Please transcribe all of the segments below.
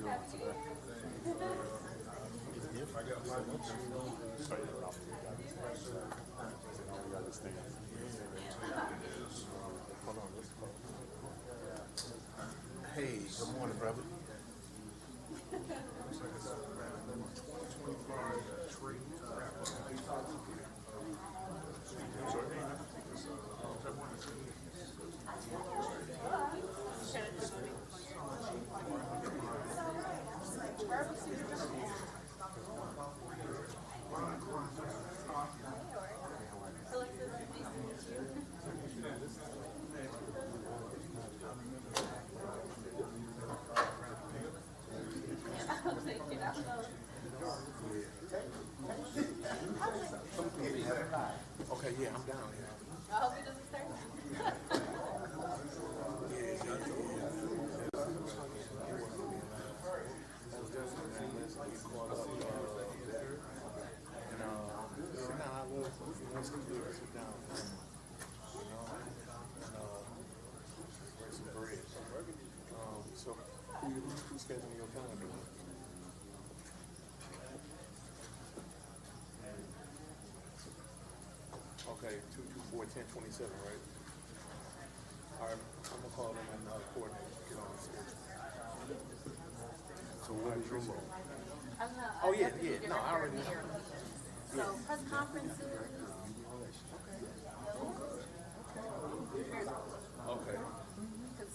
Hey, good morning, brother. Okay, yeah, I'm down here. I hope it doesn't start. So, who's scheduling your calendar? Okay, 224-1027, right? All right, I'm gonna call them and coordinate, get on the schedule. So what is your role? Oh yeah, yeah. No, I already know. So press conferences. Okay. Because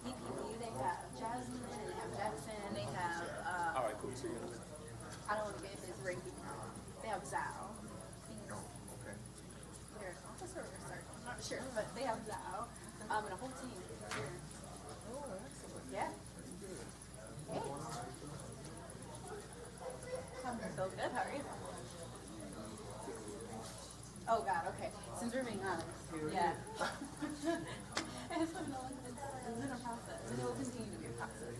DPP, they have Jasmine, and they have Jackson, and they have, All right, cool. See you in a minute. I don't want to get his ranking. They have Zhao. He's Okay. their officer or sergeant. I'm not sure, but they have Zhao. And a whole team here. Yeah. Hey. I'm so good. How are you? Oh God. Okay. Since we're being honest, yeah. It's been a process, and it will continue to be a process.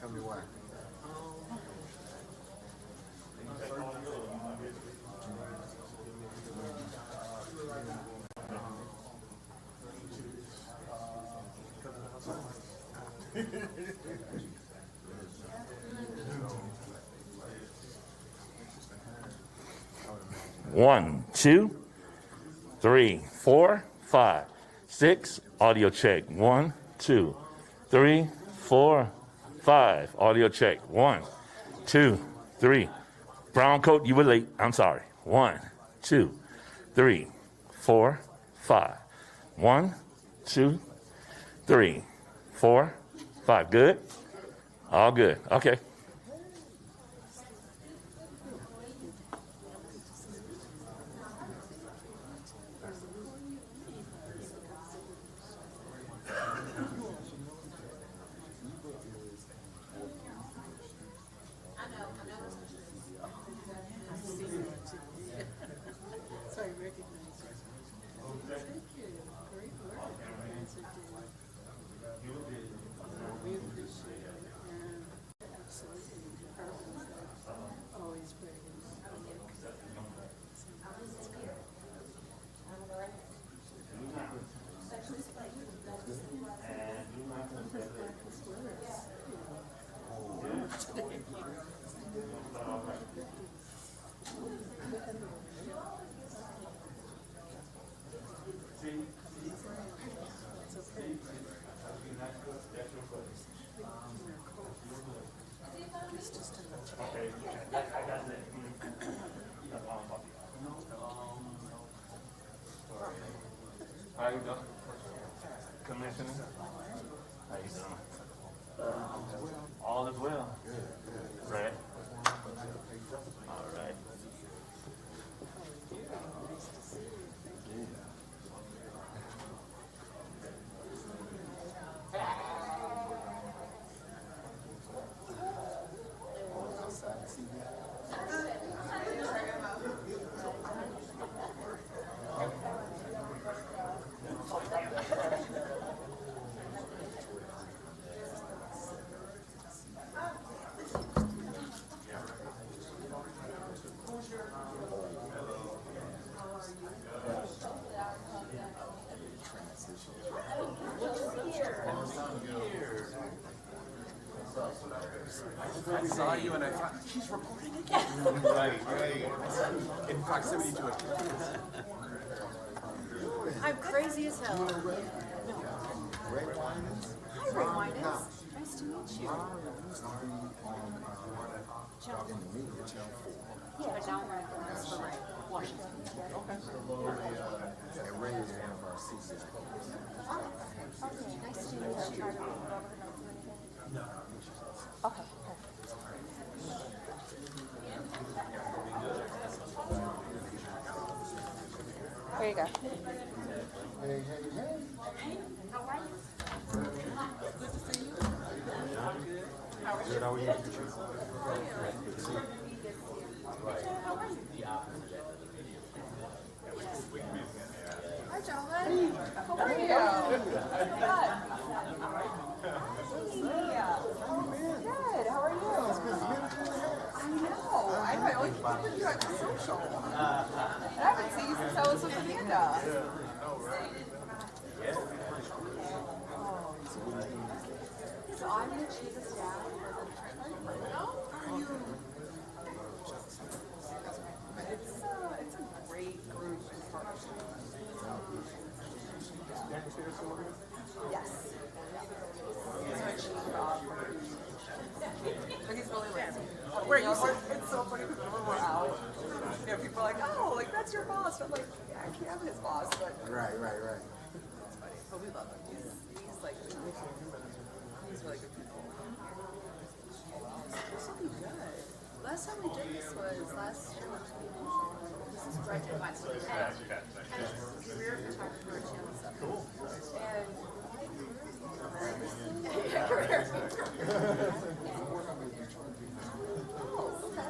Tell me why. One, 2, 3, 4, 5, 6. Audio check. 1, 2, 3, 4, 5. Audio check. 1, 2, 3. Brown coat, you were late. I'm sorry. 1, 2, 3, 4, 5. 1, 2, 3, 4, 5. Good? All good. Okay. Sorry, recognize you. Thank you. Great work. We appreciate it. Yeah, absolutely. Always great. How you doing? Commissioner? How you doing? All is well. Right. All right. I saw you and I thought, she's recording again. Right, right. In proximity to it. I'm crazy as hell. Red wine is? Hi, Ray Winans. Nice to meet you. Used to be on, in the media, Channel 4. Yeah, but now I'm running for Ray, Washington. And Ray is one of our CCs. Okay, nice to meet you. Okay. There you go. Hey, hey, hey. How are you? Good to see you. Good, how are you? Hi, John. How are you? Good. How are you? I know. I only keep up with you at the social. I haven't seen you since I was with Amanda. So I'm the chief of staff for the Trent. How are you? It's a great group and partnership. Yes. He's our chief job. But he's really lazy. Where you work, it's so funny because when we're out, you know, people are like, oh, like that's your boss. I'm like, yeah, I can't have his boss, but Right. it's funny. But we love him. He's like, he's really good people. This will be good. Last time we did this was last year. This is right in my school. And career photographer channel stuff. Cool. And career. Oh, okay.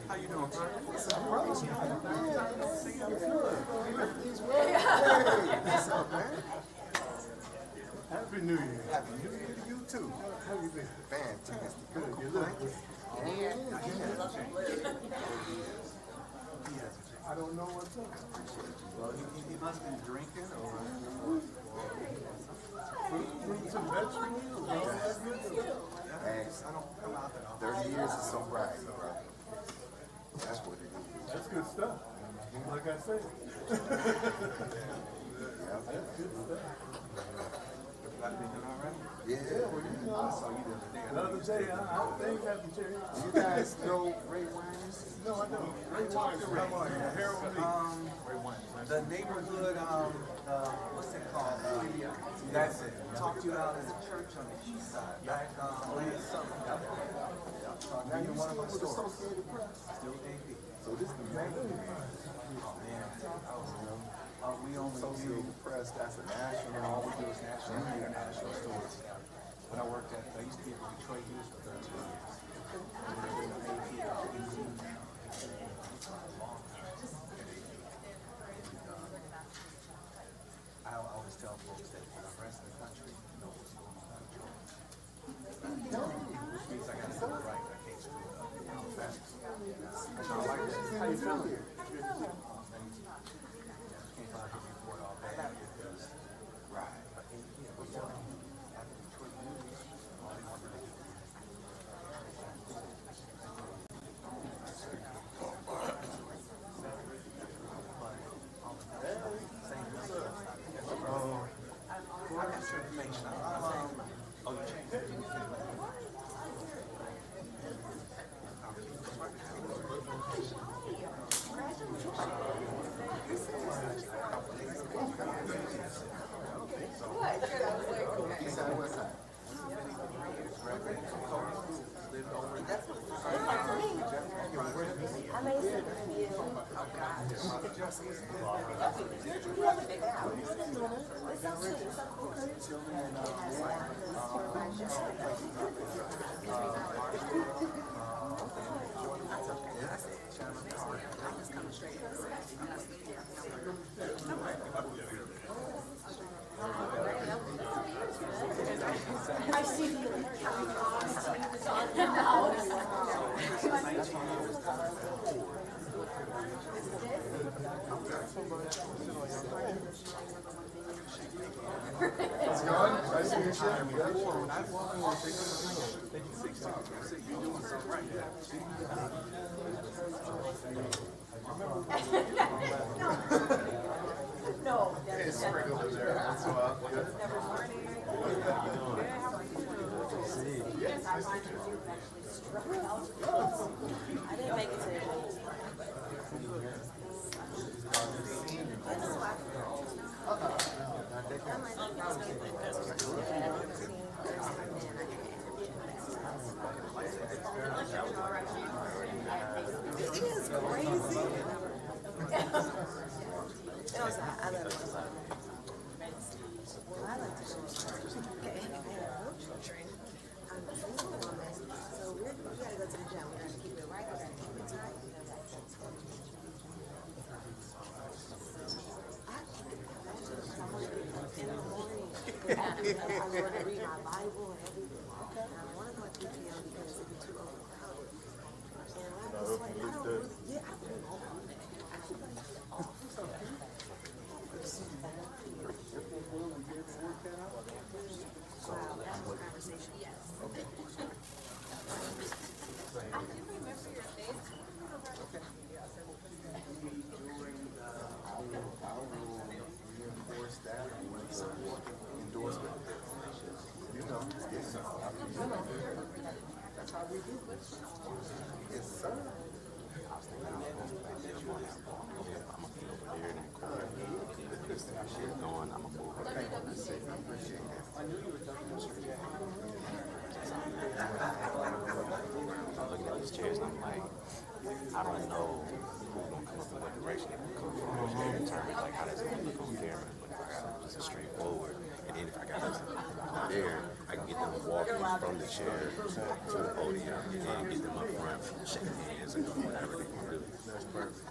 How you doing? Happy New Year. Happy New Year to you too. How you been? Fantastic. Good. You look good. I don't know what's up. Well, he must have been drinking or... Fruits and vegetables. Thanks. I don't come out that often. 30 years of sobriety, bro. That's what it is. That's good stuff. Like I said. Yeah. That's good stuff. Everything all right? Yeah, well, you know. I saw you the other day. Another day, I think Captain Cherry. You guys know Ray Wines? No, I don't. Ray Wines, come on, Harold Lee. The neighborhood, what's it called? That's it. Talked to you out in the church on the east side, back last summer. Now you One of my still with stores. Associated Press? Still AP. So this is the main man. Oh man, we only do. Associated Press, that's a national, all we do is national and international stores. When I worked I used to be at the Detroit News for 13 years. I always tell folks that for the rest of the country know what's going on in Detroit. Which means I got to do it right. I can't screw it up. I like that. How you feel here? Can't find a report all bad because right. But yeah, we tell them at the Detroit News, all they want to do. I got your information. Oh, you changed it? East side, west side. I didn't make it to It is crazy. It was, I love it. Well, I like to go to church. Okay. I'm a single woman, so we gotta go to the gym. We gotta keep it right. We gotta keep it tight. I want to get up in the morning. I want to read my Bible and everything. And I want to go to PTO because it'd be too overcrowded. And I was like, I don't really, yeah, I don't know. Wow, that's a conversation. Yes. I do remember your face. I will reinforce that with endorsement. You know, yes. That's how we do it. Yes, sir. Looking at these chairs, and I'm like, I don't know who's gonna come up in what direction they gonna come from. In terms of like how that's gonna look on camera, but if I got just a straightforward, and then if I got us there, I can get them walking from the chair to the podium, and then get them up front, shaking hands and whatever they can do. That's perfect.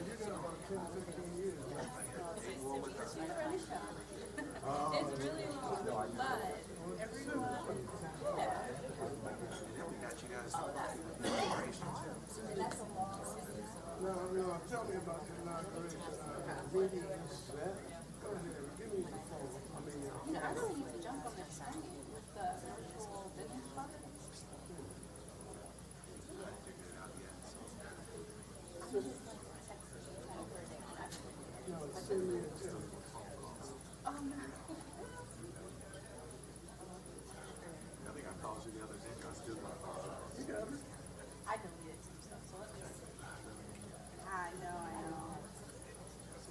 It's really long, but everyone, yeah. No, tell me about the inauguration meetings. Go ahead, give me the phone. I mean, You know, I really need to jump on that Sunday with the virtual business card. send me a tip. I think I called you the other day. I still got called. You got it? I deleted some stuff, so let me see. I know.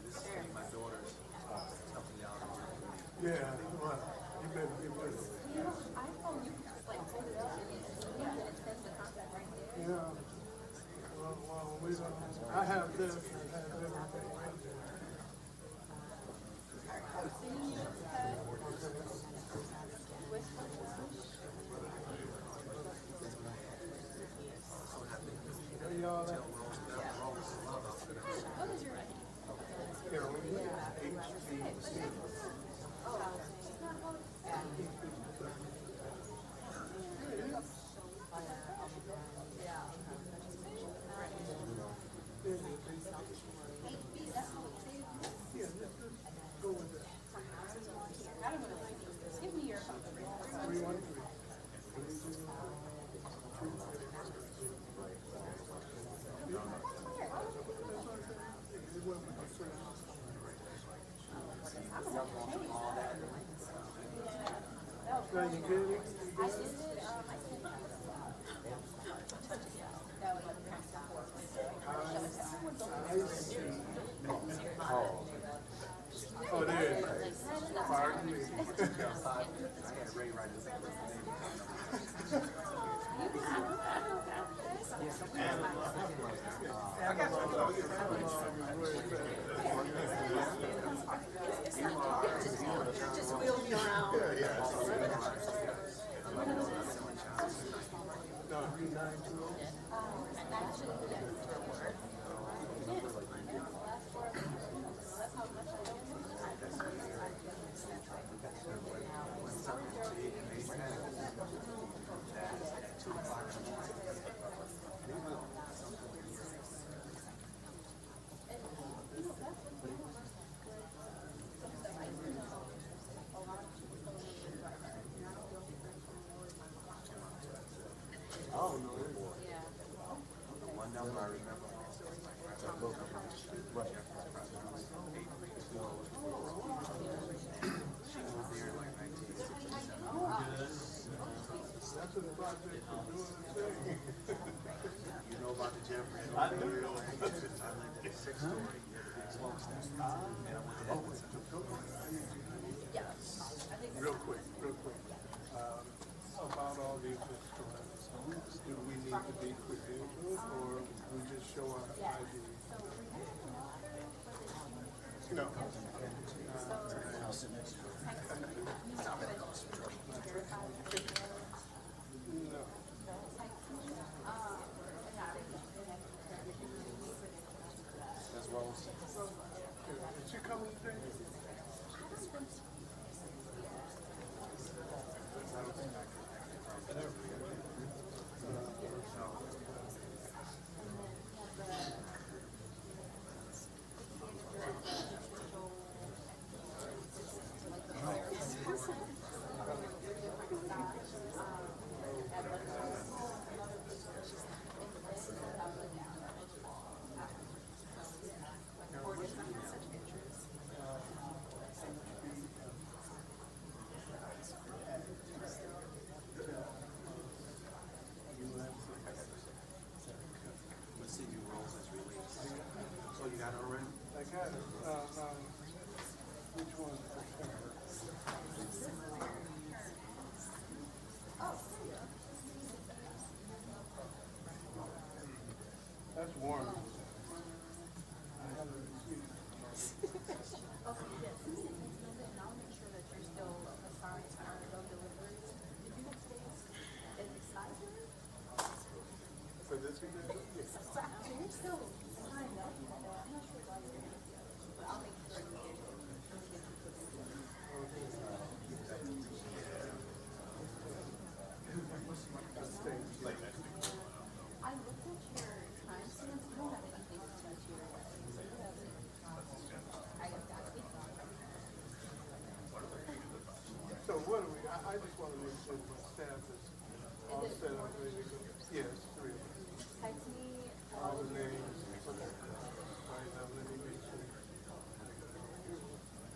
This is my daughter's helping me out. Yeah, well, you better get with it. You know, iPhone, you can just like pull it up and send the contact right there. Yeah. Well, we don't, I have this, and I have everything right there. I'm sending you a text. Are y'all there? What is your name? Give me your phone. 313. Now you get it? I did it, I sent it. That was like Oh, there it is. Pardon me. I had Ray write this down. Just wheel me around. No, 392. One number I remember. She was there in like 1960. That's what the project is doing. You know about the Jeffrey? I do. I lived in a 6-story smokestack. And I went to Edmonton. Real quick. About all these restaurants, do we need to be credentialed or we just show our ID? No. No. That's Rose. Did you come today? Let's see you Rose is released. So you got it already? I got it. Which one? That's warm. I haven't received it. For this weekend? Yes. I just want to make sure my staff is all set up, ready to go. Yes, 3 of us. Text me. All the names. Okay. All right, now let me make sure. So people give us cookies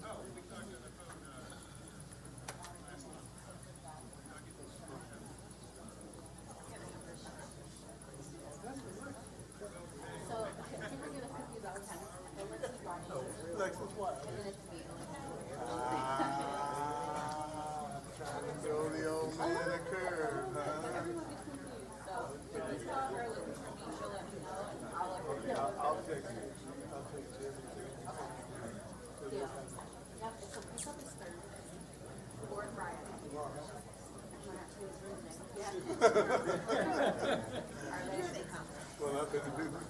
all the time. And let's keep watching. Alexis, what? And then it's me. Trying to throw the old man a curve, huh? Everyone gets confused. So if you tell her looking for me, she'll let me know. I'll let her know. I'll text you. I'll text you everything. Yeah. Yep. So pick up is Thursday or Friday. Yeah. Our next day comes. Well, I better do that.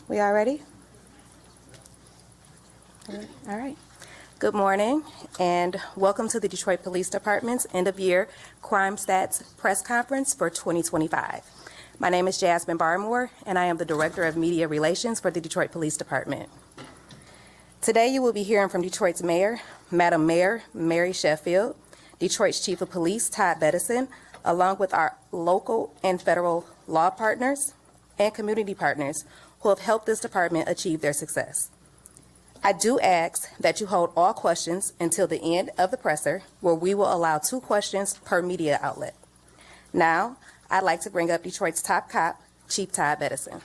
We all ready? All right. Good morning and welcome to the Detroit Police Department's end of year crime stats press conference for 2025. My name is Jasmine Barmore and I am the Director of Media Relations for the Detroit Police Department. Today you will be hearing from Detroit's Mayor, Madam Mayor Mary Sheffield, Detroit's Chief of Police Todd Bettison, along with our local and federal law partners and community partners who have helped this department achieve their success. I do ask that you hold all questions until the end of the presser, where we will allow 2 questions per media outlet. Now, I'd like to bring up Detroit's top cop, Chief Todd Bedison.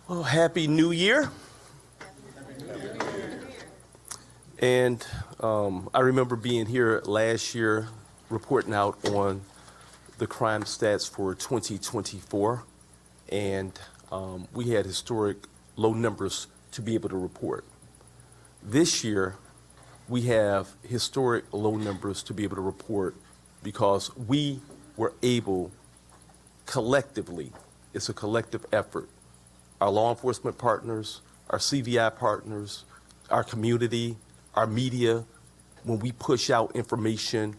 Well, Happy New Year. And I remember being here last year reporting out on the crime stats for 2024, and we had historic low numbers to be able to report. This year, we have historic low numbers to be able to report because we were able collectively, it's a collective effort, our law enforcement partners, our CVI partners, our community, our media, when we push out information,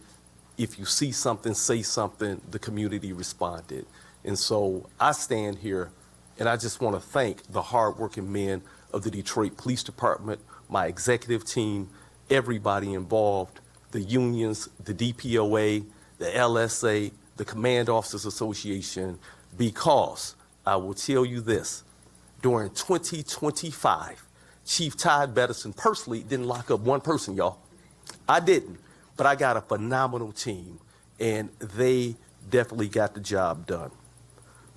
if you see something, say something, the community responded. And so I stand here and I just want to thank the hardworking men of the Detroit Police Department, my executive team, everybody involved, the unions, the DPOA, the LSA, the Command Officers Association, because I will tell you this, during 2025, Chief Todd Bedison personally didn't lock up one person, y'all. I didn't, but I got a phenomenal team, and they definitely got the job done.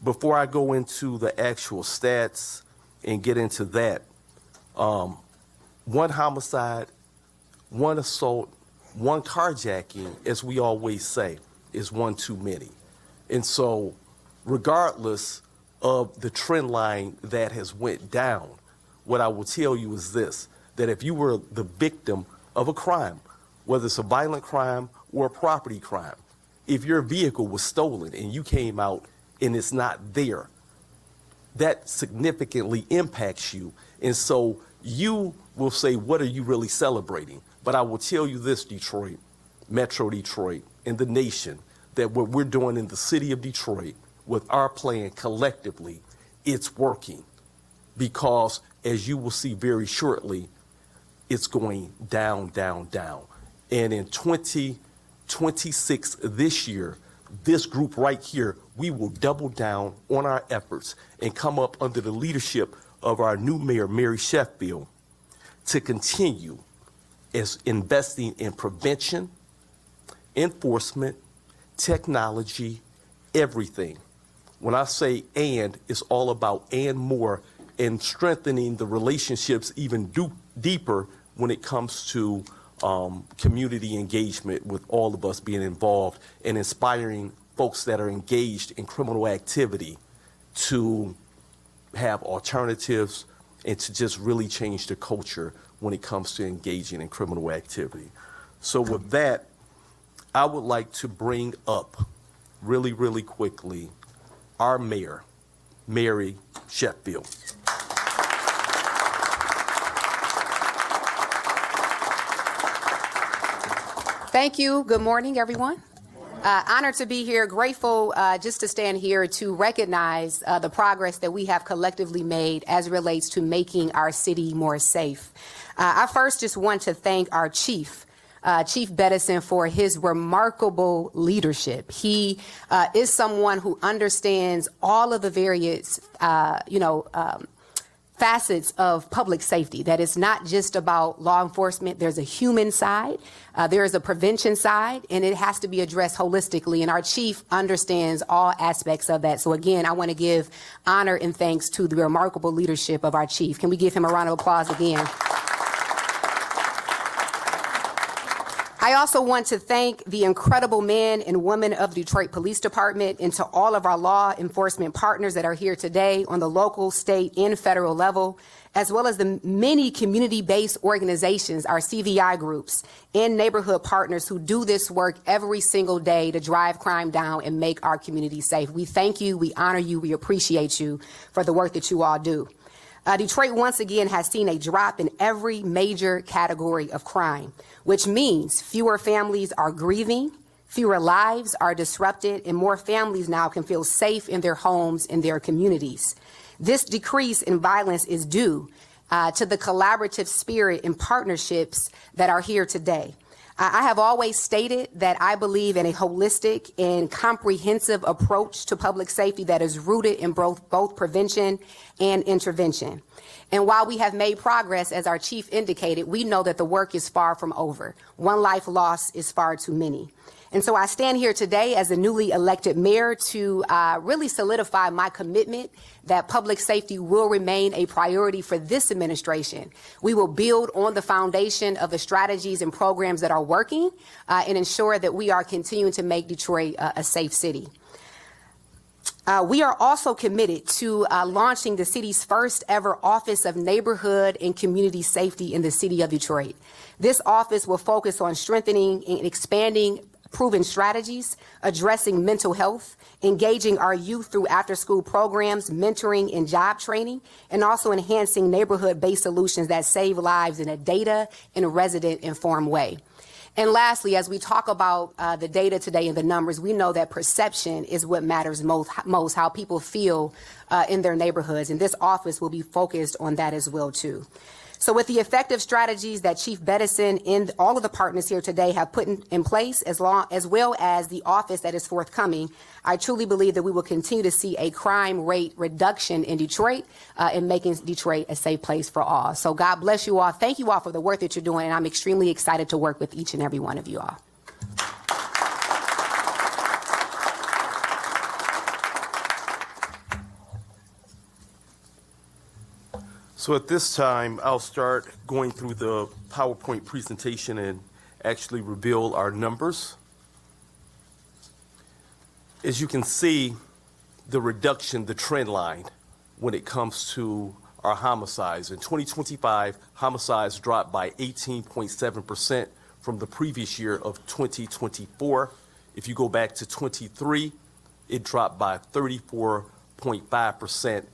Before I go into the actual stats and get into that, 1 homicide, 1 assault, 1 carjacking, as we always say, is 1 too many. And so regardless of the trend line that has went down, what I will tell you is this, that if you were the victim of a crime, whether it's a violent crime or a property crime, if your vehicle was stolen and you came out and it's not there, that significantly impacts you. And so you will say, what are you really celebrating? But I will tell you this, Detroit, Metro Detroit, and the nation, that what we're doing in the city of Detroit with our plan collectively, it's working. Because as you will see very shortly, it's going down, down, down. And in 2026, this year, this group right here, we will double down on our efforts and come up under the leadership of our new Mayor, Mary Sheffield, to continue as investing in prevention, enforcement, technology, everything. When I say and, it's all about and more, and strengthening the relationships even deeper when it comes to community engagement with all of us being involved and inspiring folks that are engaged in criminal activity to have alternatives and to just really change the culture when it comes to engaging in criminal activity. So with that, I would like to bring up really, really quickly our mayor, Mary Sheffield. Thank you. Good morning, everyone. Honored to be here, grateful just to stand here to recognize the progress that we have collectively made as it relates to making our city more safe. I first just want to thank our chief, Chief Bedison, for his remarkable leadership. He is someone who understands all of the various, facets of public safety, that it's not just about law enforcement. There's a human side, there is a prevention side, and it has to be addressed holistically. And our chief understands all aspects of that. So again, I want to give honor and thanks to the remarkable leadership of our chief. Can we give him a round of applause again? I also want to thank the incredible men and women of the Detroit Police Department, and to all of our law enforcement partners that are here today on the local, state, and federal level, as well as the many community-based organizations, our CVI groups, and neighborhood partners who do this work every single day to drive crime down and make our community safe. We thank you, we honor you, we appreciate you for the work that you all do. Detroit once again has seen a drop in every major category of crime, which means fewer families are grieving, fewer lives are disrupted, and more families now can feel safe in their homes and their communities. This decrease in violence is due to the collaborative spirit and partnerships that are here today. I have always stated that I believe in a holistic and comprehensive approach to public safety that is rooted in both prevention and intervention. And while we have made progress, as our chief indicated, we know that the work is far from over. One life lost is far too many. And so I stand here today as a newly elected mayor to really solidify my commitment that public safety will remain a priority for this administration. We will build on the foundation of the strategies and programs that are working and ensure that we are continuing to make Detroit a safe city. We are also committed to launching the city's first ever Office of Neighborhood and Community Safety in the city of Detroit. This office will focus on strengthening and expanding proven strategies, addressing mental health, engaging our youth through after-school programs, mentoring and job training, and also enhancing neighborhood-based solutions that save lives in a data and resident-informed way. And lastly, as we talk about the data today and the numbers, we know that perception is what matters most, how people feel in their neighborhoods. And this office will be focused on that as well, too. So with the effective strategies that Chief Beddison and all of the partners here today have put in place, as well as the office that is forthcoming, I truly believe that we will continue to see a crime rate reduction in Detroit and making Detroit a safe place for all. So God bless you all. Thank you all for the work that you're doing, and I'm extremely excited to work with each and every one of you all. So at this time, I'll start going through the PowerPoint presentation and actually reveal our numbers. As you can see, the reduction, the trend line, when it comes to our homicides. In 2025, homicides dropped by 18.7% from the previous year of 2024. If you go back to 23, it dropped by 34.5%.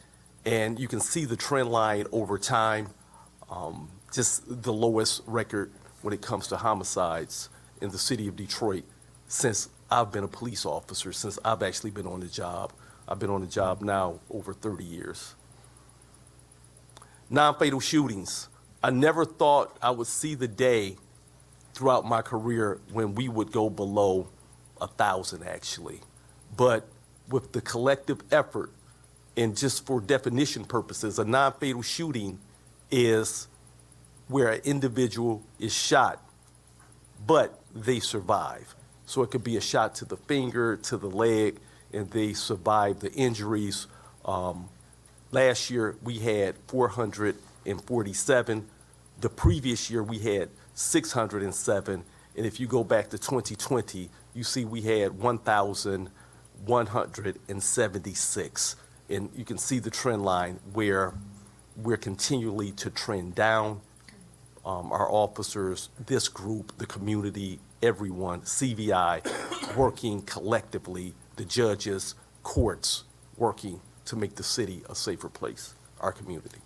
And you can see the trend line over time, just the lowest record when it comes to homicides in the city of Detroit since I've been a police officer, since I've actually been on the job. I've been on the job now over 30 years. Non-fatal shootings. I never thought I would see the day throughout my career when we would go below 1,000 actually. But with the collective effort, and just for definition purposes, a non-fatal shooting is where an individual is shot, but they survive. So it could be a shot to the finger, to the leg, and they survive the injuries. Last year, we had 447. The previous year, we had 607. And if you go back to 2020, you see we had 1,176. And you can see the trend line where we're continually to trend down. Our officers, this group, the community, everyone, CVI, working collectively, the judges, courts, working to make the city a safer place, our community.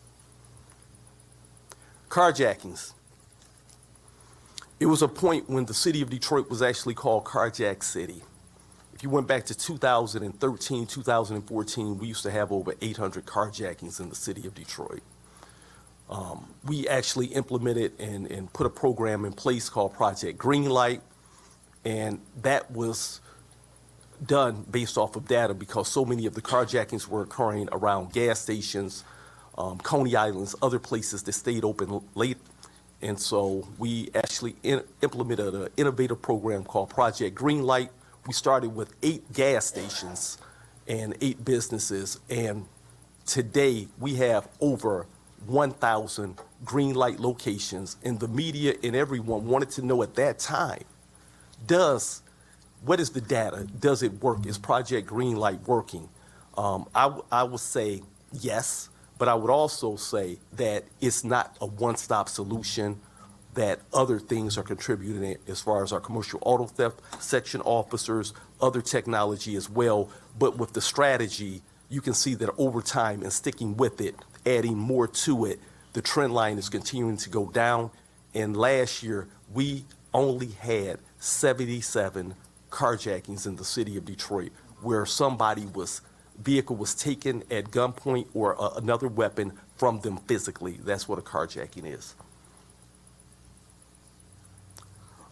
Carjackings. It was a point when the city of Detroit was actually called Carjack City. If you went back to 2013, 2014, we used to have over 800 carjackings in the city of Detroit. We actually implemented and put a program in place called Project Greenlight, and that was done based off of data because so many of the carjackings were occurring around gas stations, Coney Islands, other places that stayed open late. And so we actually implemented an innovative program called Project Greenlight. We started with 8 gas stations and 8 businesses, and today we have over 1,000 green light locations, and the media and everyone wanted to know at that time, what is the data? Does it work? Is Project Greenlight working? I would say yes, but I would also say that it's not a one-stop solution, that other things are contributing as far as our commercial auto theft section officers, other technology as well. But with the strategy, you can see that over time and sticking with it, adding more to it, the trend line is continuing to go down. And last year, we only had 77 carjackings in the city of Detroit where vehicle was taken at gunpoint or another weapon from them physically. That's what a carjacking is.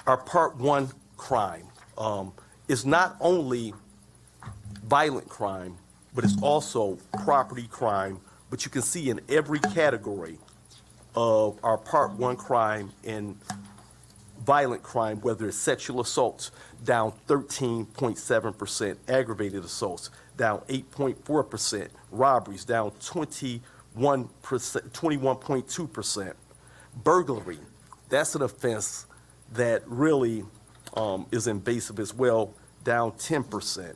our Part 1 crime is not only violent crime, but it's also property crime. But you can see in every category of our Part 1 crime and violent crime, whether it's sexual assaults, down 13.7%, aggravated assaults, down 8.4%, robberies, down 21.2%, burglary, that's an offense that really is invasive as well, down 10%.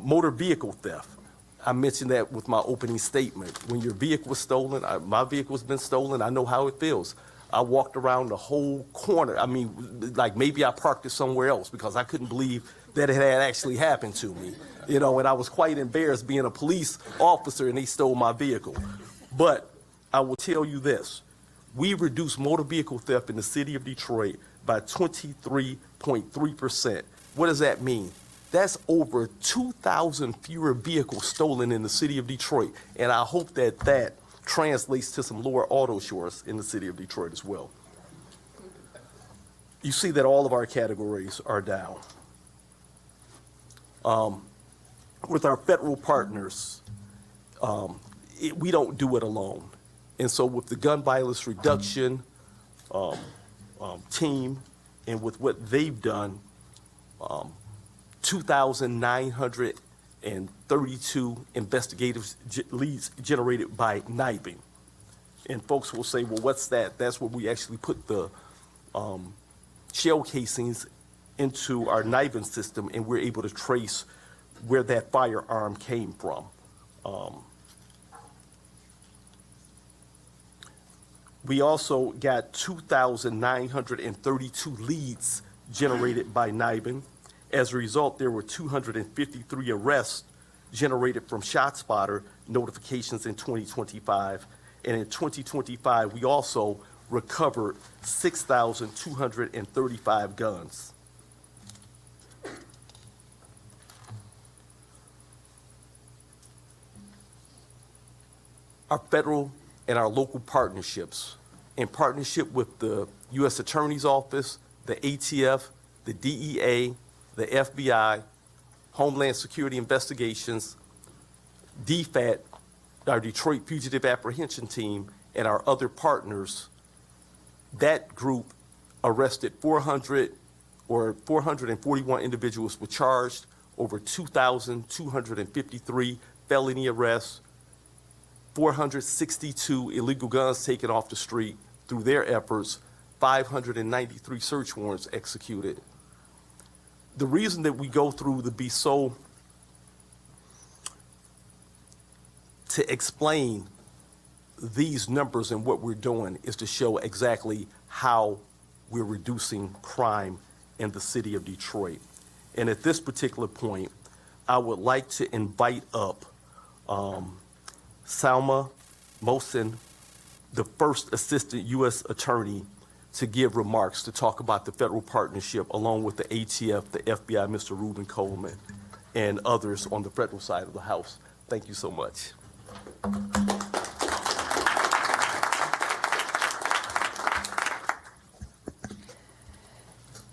Motor vehicle theft, I mentioned that with my opening statement. When your vehicle was stolen, my vehicle has been stolen, I know how it feels. I walked around the whole corner. I mean, like maybe I parked it somewhere else because I couldn't believe that it had actually happened to me. You know, and I was quite embarrassed being a police officer and they stole my vehicle. But I will tell you this, we reduced motor vehicle theft in the city of Detroit by 23.3%. What does that mean? That's over 2,000 fewer vehicles stolen in the city of Detroit. And I hope that that translates to some lower auto shores in the city of Detroit as well. You see that all of our categories are down. With our federal partners, we don't do it alone. And so with the gun violence reduction team and with what they've done, 2,932 investigative leads generated by NIBING. And folks will say, well, what's that? That's where we actually put the shell casings into our NIBING system, and we're able to trace where that firearm came from. We also got 2,932 leads generated by NIBING. As a result, there were 253 arrests generated from ShotSpotter notifications in 2025. And in 2025, we also recovered 6,235 guns. Our federal and our local partnerships, in partnership with the U.S. Attorney's Office, the ATF, the DEA, the FBI, Homeland Security Investigations, DFAT, our Detroit Fugitive Apprehension Team, and our other partners, that group arrested 441 individuals were charged, over 2,253 felony arrests, 462 illegal guns taken off the street through their efforts, 593 search warrants executed. The reason that we go through to explain these numbers and what we're doing is to show exactly how we're reducing crime in the city of Detroit. And at this particular point, I would like to invite up Salma Mohsen, the first assistant U.S. attorney, to give remarks to talk about the federal partnership along with the ATF, the FBI, Mr. Reuben Coleman, and others on the federal side of the house. Thank you so much.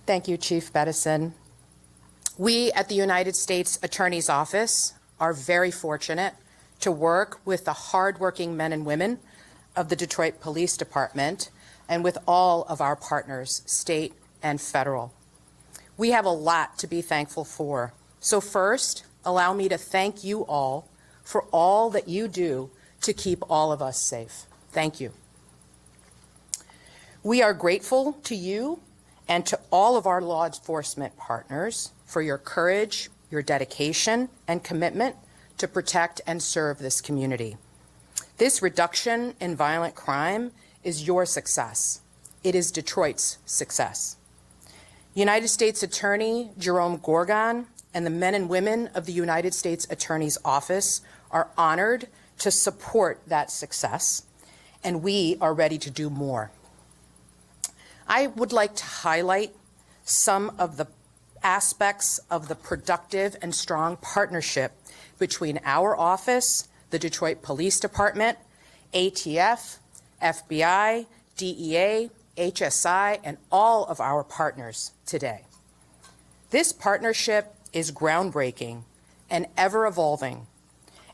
Thank you, Chief Bettison. We at the United States Attorney's Office are very fortunate to work with the hardworking men and women of the Detroit Police Department and with all of our partners, state and federal. We have a lot to be thankful for. So first, allow me to thank you all for all that you do to keep all of us safe. Thank you. We are grateful to you and to all of our law enforcement partners for your courage, your dedication, and commitment to protect and serve this community. This reduction in violent crime is your success. It is Detroit's success. United States Attorney Jerome Gorgon and the men and women of the United States Attorney's Office are honored to support that success, and we are ready to do more. I would like to highlight some of the aspects of the productive and strong partnership between our office, the Detroit Police Department, ATF, FBI, DEA, HSI, and all of our partners today. This partnership is groundbreaking and ever evolving,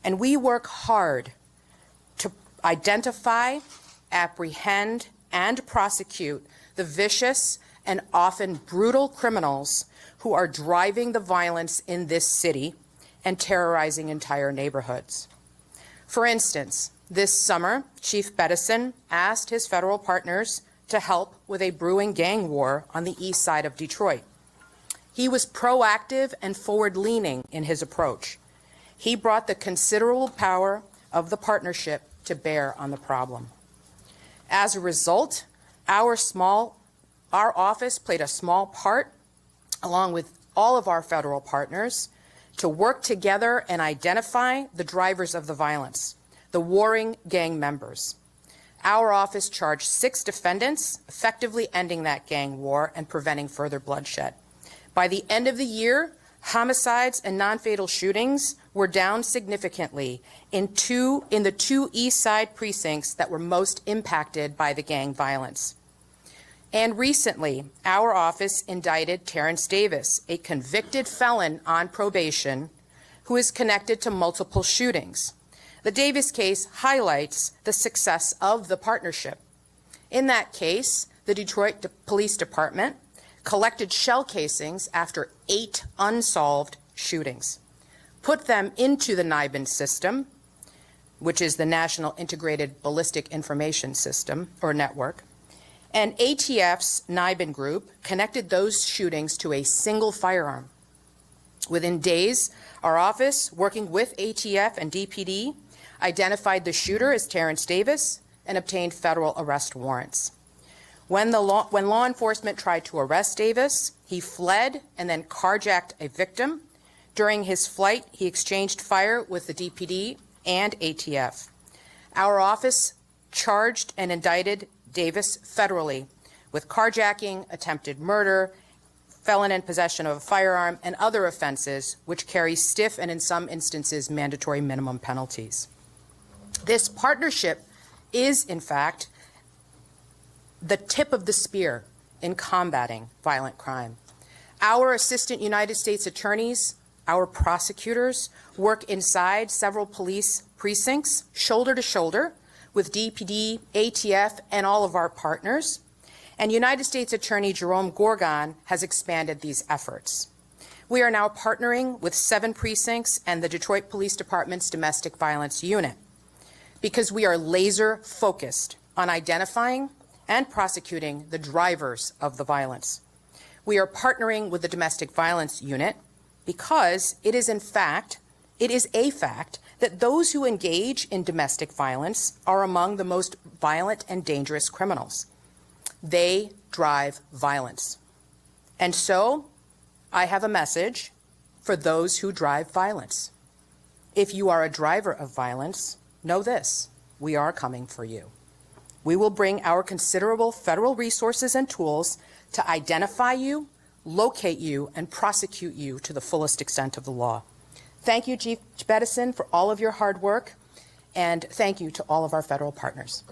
and we work hard to identify, apprehend, and prosecute the vicious and often brutal criminals who are driving the violence in this city and terrorizing entire neighborhoods. For instance, this summer, Chief Bettison asked his federal partners to help with a brewing gang war on the east side of Detroit. He was proactive and forward-leaning in his approach. He brought the considerable power of the partnership to bear on the problem. As a result, our office played a small part, along with all of our federal partners, to work together and identify the drivers of the violence, the warring gang members. Our office charged 6 defendants, effectively ending that gang war and preventing further bloodshed. By the end of the year, homicides and non-fatal shootings were down significantly in the 2 East Side precincts that were most impacted by the gang violence. And recently, our office indicted Terrence Davis, a convicted felon on probation who is connected to multiple shootings. The Davis case highlights the success of the partnership. In that case, the Detroit Police Department collected shell casings after 8 unsolved shootings, put them into the NIBIN system, which is the National Integrated Ballistic Information System or Network, and ATF's NIBIN group connected those shootings to a single firearm. Within days, our office, working with ATF and DPD, identified the shooter as Terrence Davis and obtained federal arrest warrants. When law enforcement tried to arrest Davis, he fled and then carjacked a victim. During his flight, he exchanged fire with the DPD and ATF. Our office charged and indicted Davis federally with carjacking, attempted murder, felon in possession of a firearm, and other offenses which carry stiff and in some instances mandatory minimum penalties. This partnership is, in fact, the tip of the spear in combating violent crime. Our assistant United States attorneys, our prosecutors, work inside several police precincts, shoulder to shoulder, with DPD, ATF, and all of our partners. And United States Attorney Jerome Gorgon has expanded these efforts. We are now partnering with 7 precincts and the Detroit Police Department's Domestic Violence Unit because we are laser focused on identifying and prosecuting the drivers of the violence. We are partnering with the Domestic Violence Unit because it is a fact that those who engage in domestic violence are among the most violent and dangerous criminals. They drive violence. And so I have a message for those who drive violence. If you are a driver of violence, know this: we are coming for you. We will bring our considerable federal resources and tools to identify you, locate you, and prosecute you to the fullest extent of the law. Thank you, Chief Bettison, for all of your hard work, and thank you to all of our federal partners.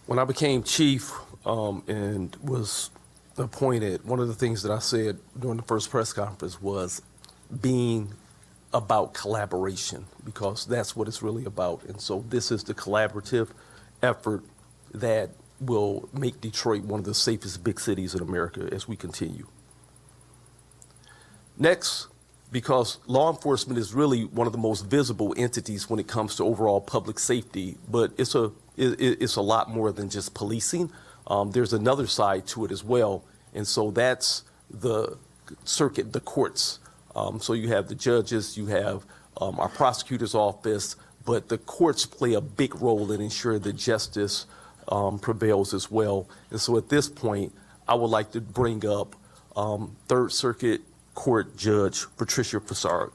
When I became chief and was appointed, one of the things that I said during the first press conference was being about collaboration, because that's what it's really about. And so this is the collaborative effort that will make Detroit one of the safest big cities in America as we continue. Next, because law enforcement is really one of the most visible entities when it comes to overall public safety, but it's a lot more than just policing. There's another side to it as well, and so that's the circuit, the courts. So you have the judges, you have our prosecutor's office, but the courts play a big role in ensuring that justice prevails as well. And so at this point, I would like to bring up Third Circuit Court Judge Patricia Fassard.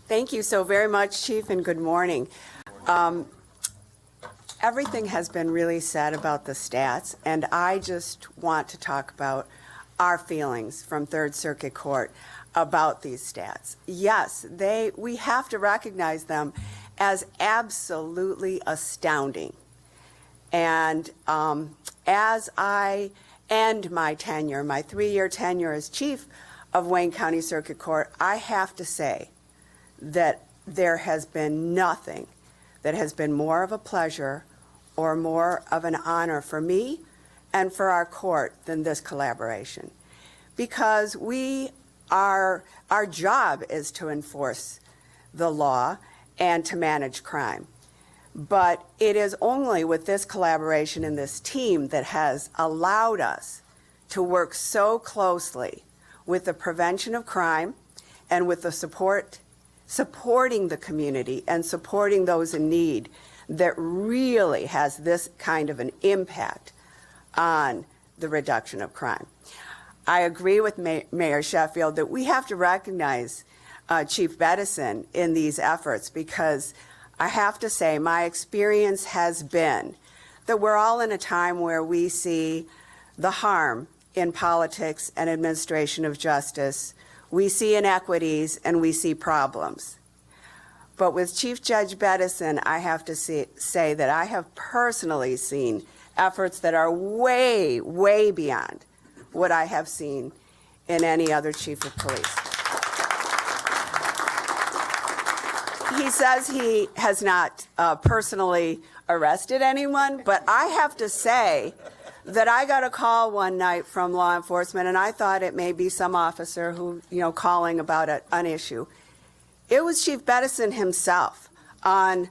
Thank you so very much, Chief, and good morning. Everything has been really said about the stats, and I just want to talk about our feelings from Third Circuit Court about these stats. Yes, we have to recognize them as absolutely astounding. And as I end my tenure, my 3-year tenure as chief of Wayne County Circuit Court, I have to say that there has been nothing that has been more of a pleasure or more of an honor for me and for our court than this collaboration. Because our job is to enforce the law and to manage crime. But it is only with this collaboration and this team that has allowed us to work so closely with the prevention of crime and with the supporting the community and supporting those in need that really has this kind of an impact on the reduction of crime. I agree with Mayor Sheffield that we have to recognize Chief Bettison in these efforts, because I have to say my experience has been that we're all in a time where we see the harm in politics and administration of justice. We see inequities and we see problems. But with Chief Judge Bettison, I have to say that I have personally seen efforts that are way, way beyond what I have seen in any other chief of police. He says he has not personally arrested anyone, but I have to say that I got a call one night from law enforcement, and I thought it may be some officer who, calling about an issue. It was Chief Bettison himself on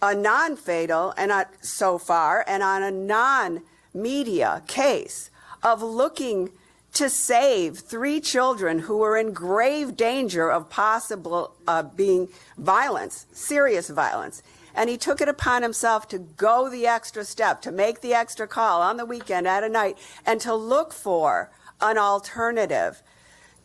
a non-fatal, and so far, and on a non-media case of looking to save 3 children who were in grave danger of possible being violence, serious violence. And he took it upon himself to go the extra step, to make the extra call on the weekend at a night, and to look for an alternative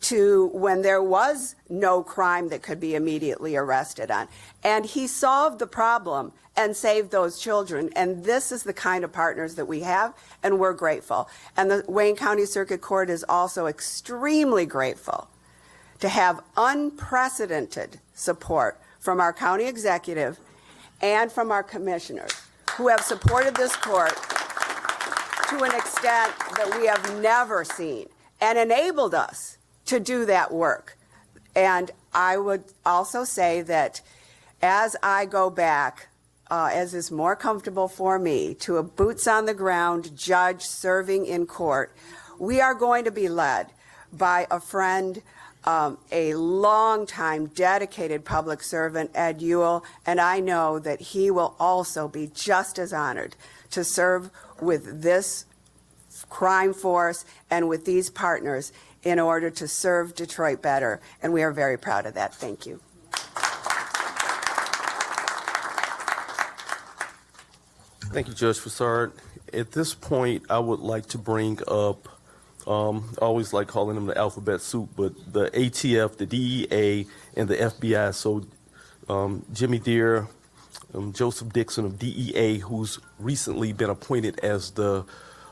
to when there was no crime that could be immediately arrested on. And he solved the problem and saved those children. And this is the kind of partners that we have, and we're grateful. And the Wayne County Circuit Court is also extremely grateful to have unprecedented support from our county executive and from our commissioners, who have supported this court to an extent that we have never seen and enabled us to do that work. And I would also say that as I go back, as is more comfortable for me, to a boots on the ground judge serving in court, we are going to be led by a friend, a long-time dedicated public servant, Ed Ewell, and I know that he will also be just as honored to serve with this crime force and with these partners in order to serve Detroit better, and we are very proud of that. Thank you. Thank you, Judge Fassard. At this point, I would like to bring up, I always like calling them the alphabet soup, but the ATF, the DEA, and the FBI. So Jimmy Deere, Joseph Dixon of DEA, who's recently been appointed as the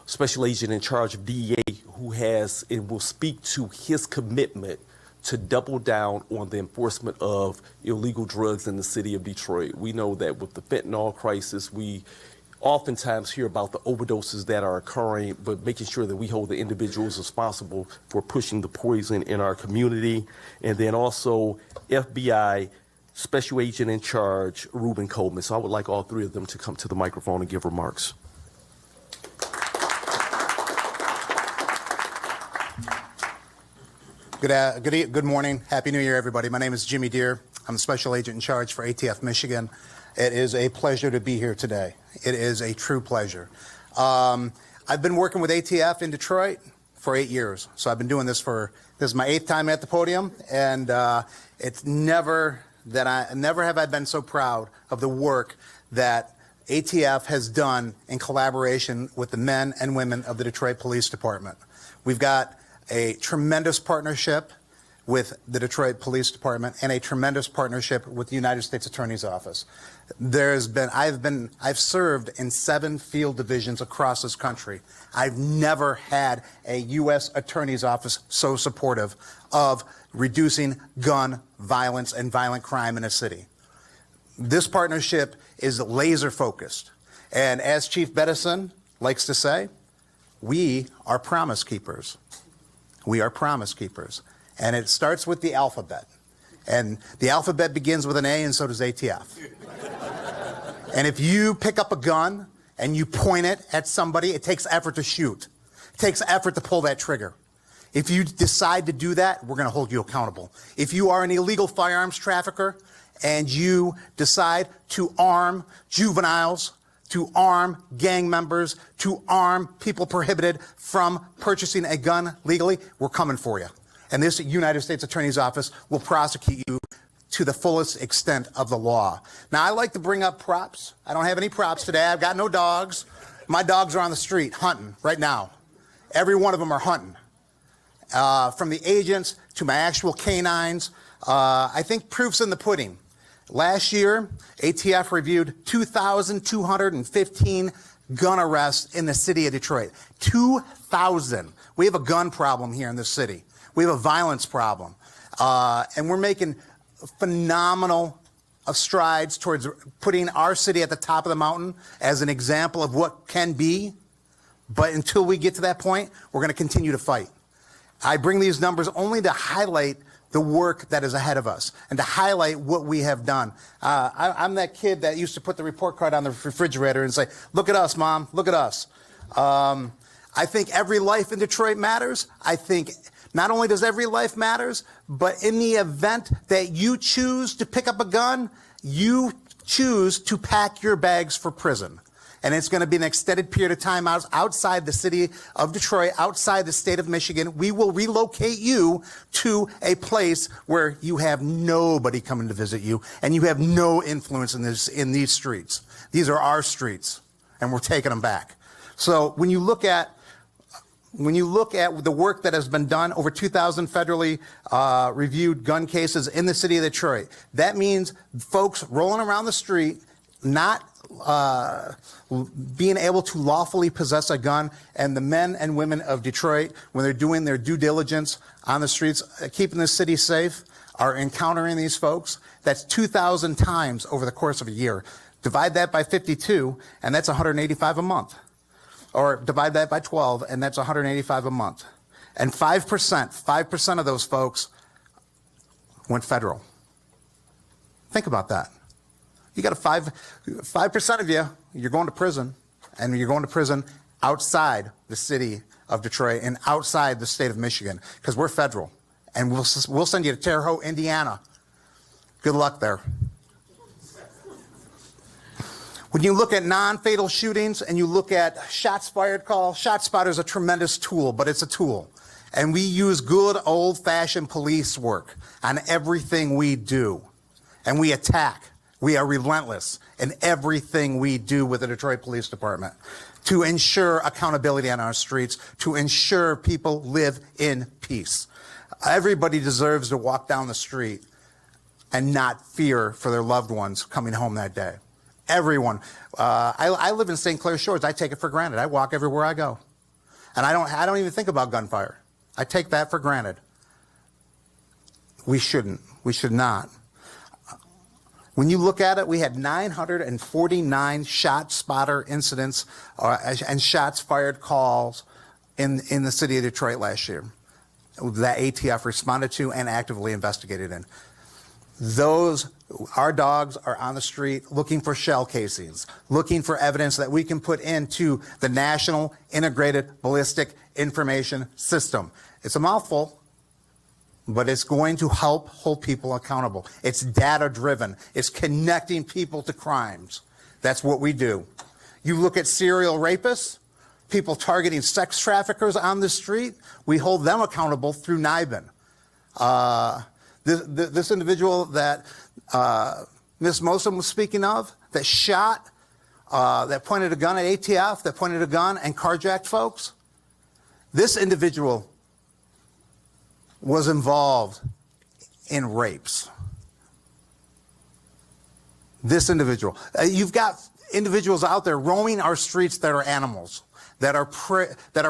special agent in charge of DEA, who has and will speak to his commitment to double down on the enforcement of illegal drugs in the city of Detroit. We know that with the fentanyl crisis, we oftentimes hear about the overdoses that are occurring, but making sure that we hold the individuals responsible for pushing the poison in our community. And then also FBI Special Agent in Charge, Reuben Coleman. So I would like all 3 of them to come to the microphone and give remarks. Good morning. Happy New Year, everybody. My name is Jimmy Deere. I'm the Special Agent in Charge for ATF Michigan. It is a pleasure to be here today. It is a true pleasure. I've been working with ATF in Detroit for 8 years. So I've been doing this is my 8th time at the podium, and it's never have I been so proud of the work that ATF has done in collaboration with the men and women of the Detroit Police Department. We've got a tremendous partnership with the Detroit Police Department and a tremendous partnership with the United States Attorney's Office. I've served in 7 field divisions across this country. I've never had a U.S. Attorney's Office so supportive of reducing gun violence and violent crime in a city. This partnership is laser focused. And as Chief Bettison likes to say, we are promise keepers. We are promise keepers. And it starts with the alphabet. And the alphabet begins with an A, and so does ATF. And if you pick up a gun and you point it at somebody, it takes effort to shoot. It takes effort to pull that trigger. If you decide to do that, we're going to hold you accountable. If you are an illegal firearms trafficker and you decide to arm juveniles, to arm gang members, to arm people prohibited from purchasing a gun legally, we're coming for you. And this United States Attorney's Office will prosecute you to the fullest extent of the law. Now, I like to bring up props. I don't have any props today. I've got no dogs. My dogs are on the street hunting right now. Every one of them are hunting. From the agents to my actual canines, I think proof's in the pudding. Last year, ATF reviewed 2,215 gun arrests in the city of Detroit. 2,000. We have a gun problem here in this city. We have a violence problem. And we're making phenomenal strides towards putting our city at the top of the mountain as an example of what can be. But until we get to that point, we're going to continue to fight. I bring these numbers only to highlight the work that is ahead of us and to highlight what we have done. I'm that kid that used to put the report card on the refrigerator and say, look at us, Mom, look at us. I think every life in Detroit matters. I think not only does every life matters, but in the event that you choose to pick up a gun, you choose to pack your bags for prison. And it's going to be an extended period of time outside the city of Detroit, outside the state of Michigan. We will relocate you to a place where you have nobody coming to visit you and you have no influence in these streets. These are our streets, and we're taking them back. So when you look at the work that has been done, over 2,000 federally reviewed gun cases in the city of Detroit, that means folks rolling around the street not being able to lawfully possess a gun, and the men and women of Detroit, when they're doing their due diligence on the streets, keeping the city safe, are encountering these folks. That's 2,000 times over the course of a year. Divide that by 52, and that's 185 a month. Or divide that by 12, and that's 185 a month. And 5% of those folks went federal. Think about that. You got 5% of you, you're going to prison, and you're going to prison outside the city of Detroit and outside the state of Michigan, because we're federal, and we'll send you to Terre Haute, Indiana. Good luck there. When you look at non-fatal shootings and you look at shots fired call, ShotSpotter is a tremendous tool, but it's a tool. And we use good old-fashioned police work on everything we do. And we attack. We are relentless in everything we do with the Detroit Police Department to ensure accountability on our streets, to ensure people live in peace. Everybody deserves to walk down the street and not fear for their loved ones coming home that day. Everyone. I live in St. Clair Shores. I take it for granted. I walk everywhere I go. And I don't even think about gunfire. I take that for granted. We shouldn't. We should not. When you look at it, we had 949 ShotSpotter incidents and shots fired calls in the city of Detroit last year that ATF responded to and actively investigated in. Our dogs are on the street looking for shell casings, looking for evidence that we can put into the National Integrated Ballistic Information System. It's a mouthful, but it's going to help hold people accountable. It's data-driven. It's connecting people to crimes. That's what we do. You look at serial rapists, people targeting sex traffickers on the street, we hold them accountable through NIBIN. This individual that Ms. Mosen was speaking of, that shot, that pointed a gun at ATF, that pointed a gun and carjacked folks, this individual was involved in rapes. This individual. You've got individuals out there roaming our streets that are animals, that are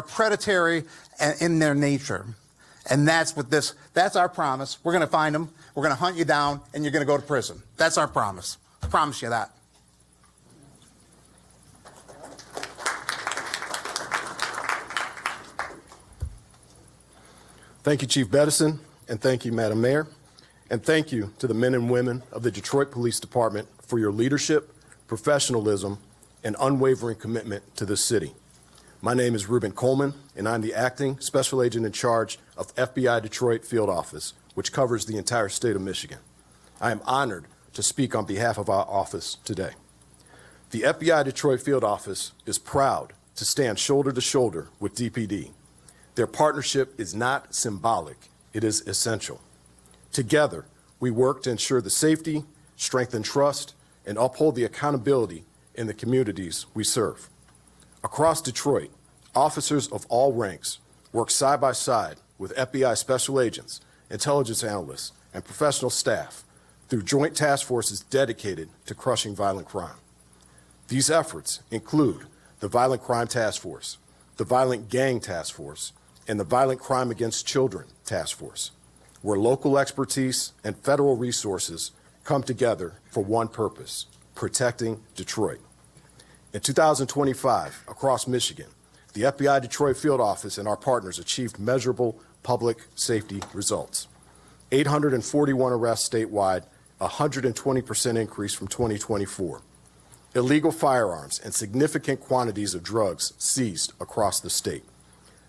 predatory in their nature. And that's our promise. We're going to find them, we're going to hunt you down, and you're going to go to prison. That's our promise. I promise you that. Thank you, Chief Beddison, and thank you, Madam Mayor, and thank you to the men and women of the Detroit Police Department for your leadership, professionalism, and unwavering commitment to this city. My name is Ruben Coleman, and I'm the Acting Special Agent in charge of FBI Detroit Field Office, which covers the entire state of Michigan. I am honored to speak on behalf of our office today. The FBI Detroit Field Office is proud to stand shoulder to shoulder with DPD. Their partnership is not symbolic, it is essential. Together, we work to ensure the safety, strengthen trust, and uphold the accountability in the communities we serve. Across Detroit, officers of all ranks work side by side with FBI special agents, intelligence analysts, and professional staff through joint task forces dedicated to crushing violent crime. These efforts include the Violent Crime Task Force, the Violent Gang Task Force, and the Violent Crime Against Children Task Force, where local expertise and federal resources come together for one purpose: protecting Detroit. In 2025, across Michigan, the FBI Detroit Field Office and our partners achieved measurable public safety results. 841 arrests statewide, a 120% increase from 2024. Illegal firearms and significant quantities of drugs seized across the state.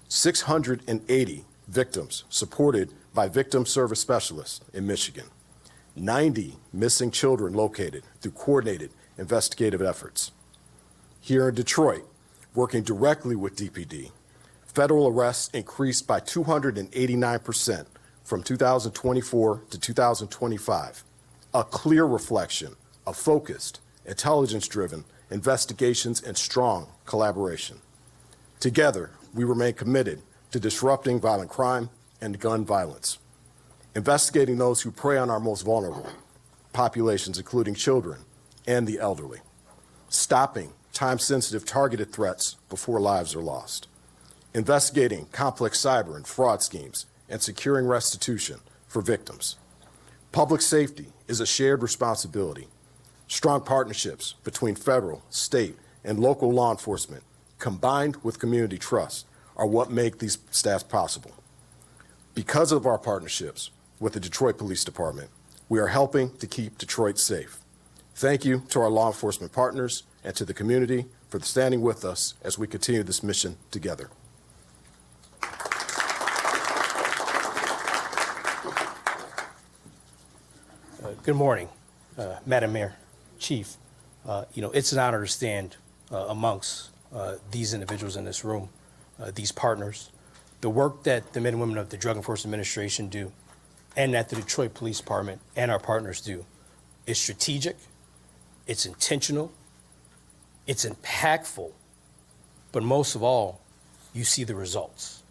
680 victims supported by victim service specialists in Michigan. 90 missing children located through coordinated investigative efforts. Here in Detroit, working directly with DPD, federal arrests increased by 289% from 2024 to 2025, a clear reflection of focused, intelligence-driven investigations and strong collaboration. Together, we remain committed to disrupting violent crime and gun violence, investigating those who prey on our most vulnerable populations, including children and the elderly, stopping time-sensitive targeted threats before lives are lost, investigating complex cyber and fraud schemes, and securing restitution for victims. Public safety is a shared responsibility. Strong partnerships between federal, state, and local law enforcement, combined with community trust, are what make these staffs possible. Because of our partnerships with the Detroit Police Department, we are helping to keep Detroit safe. Thank you to our law enforcement partners and to the community for standing with us as we continue this mission together. Good morning, Madam Mayor, Chief. It's an honor to stand amongst these individuals in this room, these partners. The work that the men and women of the Drug Enforcement Administration do and that the Detroit Police Department and our partners do is strategic, it's intentional, it's impactful, but most of all, you see the results.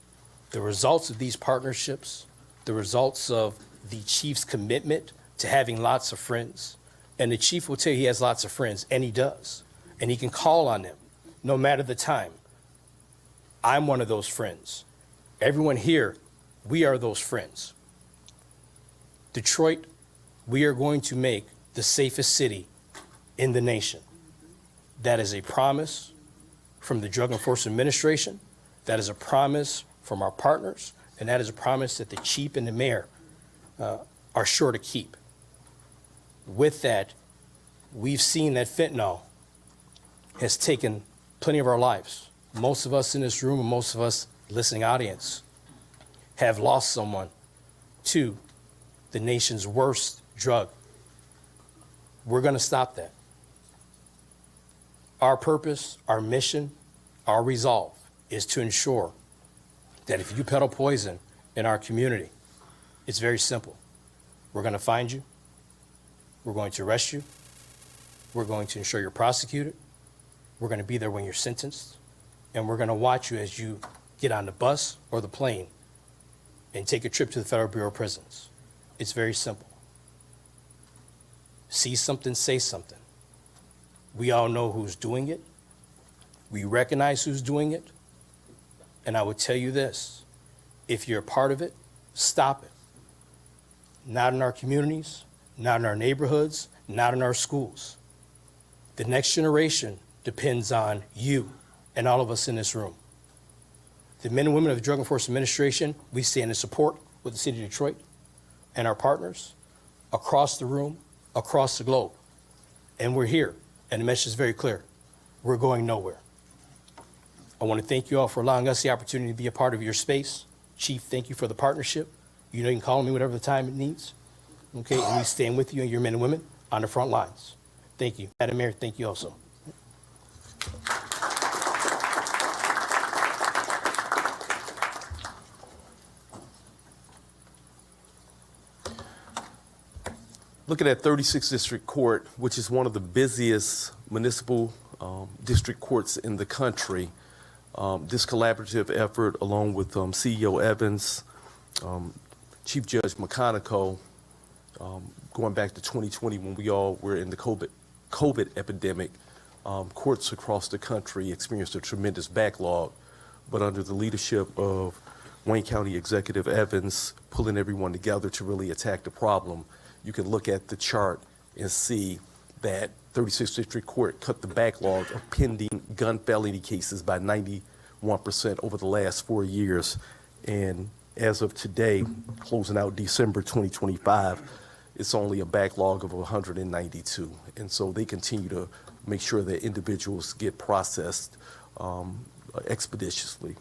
The results of these partnerships, the results of the chief's commitment to having lots of friends. And the chief will tell you he has lots of friends, and he does. And he can call on them no matter the time. I'm one of those friends. Everyone here, we are those friends. Detroit, we are going to make the safest city in the nation. That is a promise from the Drug Enforcement Administration. That is a promise from our partners. And that is a promise that the chief and the mayor are sure to keep. With that, we've seen that fentanyl has taken plenty of our lives. Most of us in this room and most of us listening audience have lost someone to the nation's worst drug. We're going to stop that. Our purpose, our mission, our resolve is to ensure that if you peddle poison in our community, it's very simple. We're going to find you. We're going to arrest you. We're going to ensure you're prosecuted. We're going to be there when you're sentenced. And we're going to watch you as you get on the bus or the plane and take a trip to the Federal Bureau of Prisons. It's very simple. See something, say something. We all know who's doing it. We recognize who's doing it. And I would tell you this, if you're a part of it, stop it. Not in our communities, not in our neighborhoods, not in our schools. The next generation depends on you and all of us in this room. The men and women of the Drug Enforcement Administration, we stand in support with the City of Detroit and our partners across the room, across the globe. And we're here, and the message is very clear. We're going nowhere. I want to thank you all for allowing us the opportunity to be a part of your space. Chief, thank you for the partnership. You know you can call me whatever the time it needs. Okay, and we stand with you and your men and women on the front lines. Thank you. Madam Mayor, thank you also. Looking at 36th District Court, which is one of the busiest municipal district courts in the country, this collaborative effort, along with CEO Evans, Chief Judge McConico, going back to 2020 when we all were in the COVID epidemic, courts across the country experienced a tremendous backlog. But under the leadership of Wayne County Executive Evans, pulling everyone together to really attack the problem, you can look at the chart and see that 36th District Court cut the backlog of pending gun felony cases by 91% over the last 4 years. And as of today, closing out December 2025, it's only a backlog of 192. And so they continue to make sure that individuals get processed expeditiously.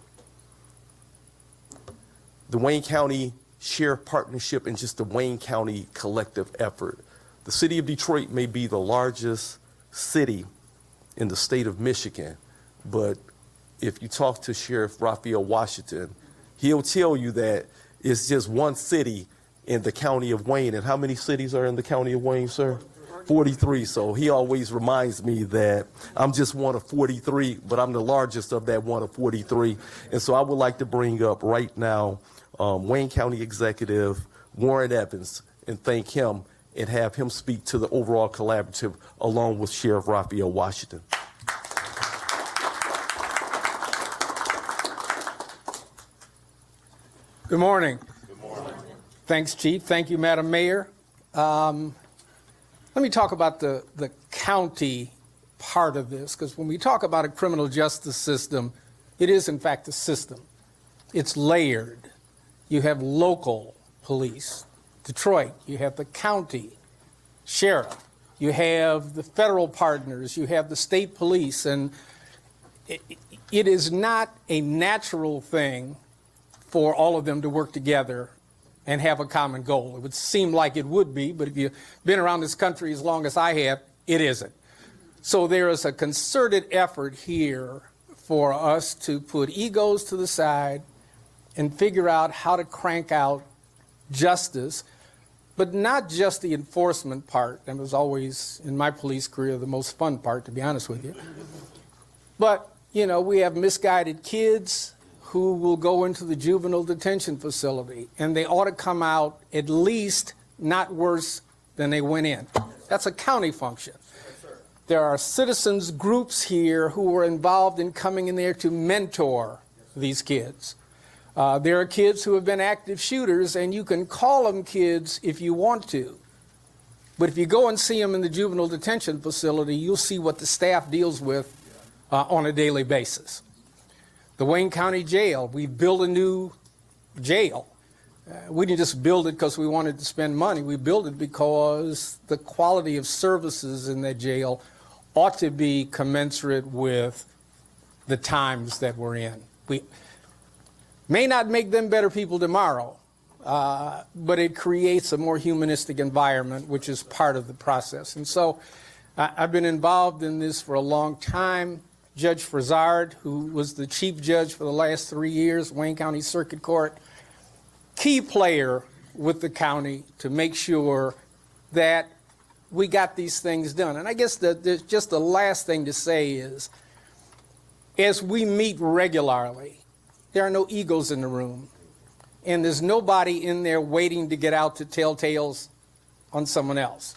The Wayne County Sheriff Partnership and just the Wayne County collective effort. The city of Detroit may be the largest city in the state of Michigan, but if you talk to Sheriff Raphael Washington, he'll tell you that it's just one city in the county of Wayne. And how many cities are in the county of Wayne, sir? 43. So he always reminds me that I'm just one of 43, but I'm the largest of that one of 43. And so I would like to bring up right now Wayne County Executive Warren Evans and thank him and have him speak to the overall collaborative along with Sheriff Raphael Washington. Good morning. Good morning. Thanks, Chief. Thank you, Madam Mayor. Let me talk about the county part of this, because when we talk about a criminal justice system, it is in fact a system. It's layered. You have local police, Detroit. You have the county sheriff. You have the federal partners. You have the state police. And it is not a natural thing for all of them to work together and have a common goal. It would seem like it would be, but if you've been around this country as long as I have, it isn't. So there is a concerted effort here for us to put egos to the side and figure out how to crank out justice, but not just the enforcement part. That was always, in my police career, the most fun part, to be honest with you. But, you know, we have misguided kids who will go into the juvenile detention facility, and they ought to come out at least not worse than they went in. That's a county function. There are citizens groups here who are involved in coming in there to mentor these kids. There are kids who have been active shooters, and you can call them kids if you want to. But if you go and see them in the juvenile detention facility, you'll see what the staff deals with on a daily basis. The Wayne County Jail, we built a new jail. We didn't just build it because we wanted to spend money. We built it because the quality of services in that jail ought to be commensurate with the times that we're in. We may not make them better people tomorrow, but it creates a more humanistic environment, which is part of the process. And so I've been involved in this for a long time. Judge Frazard, who was the chief judge for the last 3 years, Wayne County Circuit Court, key player with the county to make sure that we got these things done. And I guess just the last thing to say is, as we meet regularly, there are no egos in the room. and there's nobody in there waiting to get out to tell tales on someone else.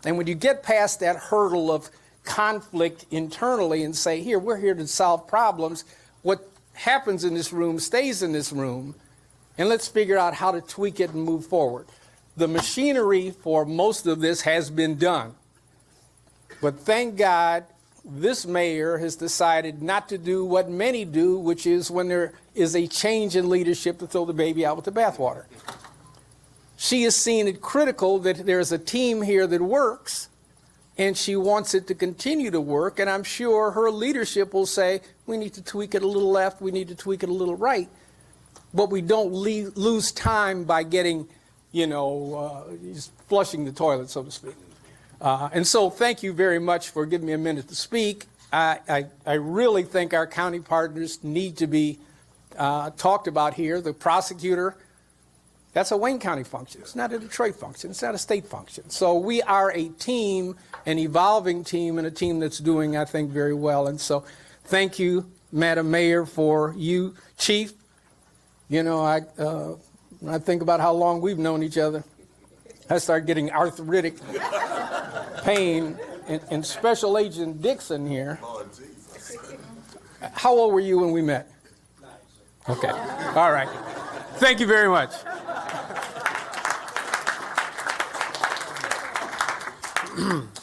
And when you get past that hurdle of conflict internally and say, here, we're here to solve problems, what happens in this room stays in this room, and let's figure out how to tweak it and move forward. The machinery for most of this has been done. But thank God, this mayor has decided not to do what many do, which is when there is a change in leadership to throw the baby out with the bathwater. She has seen it critical that there's a team here that works, and she wants it to continue to work, and I'm sure her leadership will say, we need to tweak it a little left, we need to tweak it a little right, but we don't lose time by getting, just flushing the toilet, so to speak. And so thank you very much for giving me a minute to speak. I really think our county partners need to be talked about here. The prosecutor, that's a Wayne County function. It's not a Detroit function. It's not a state function. So we are a team, an evolving team, and a team that's doing, I think, very well. And so thank you, Madam Mayor, for you, Chief. I think about how long we've known each other. I start getting arthritic pain, and Special Agent Dixon here. How old were you when we met? Okay. All right. Thank you very much.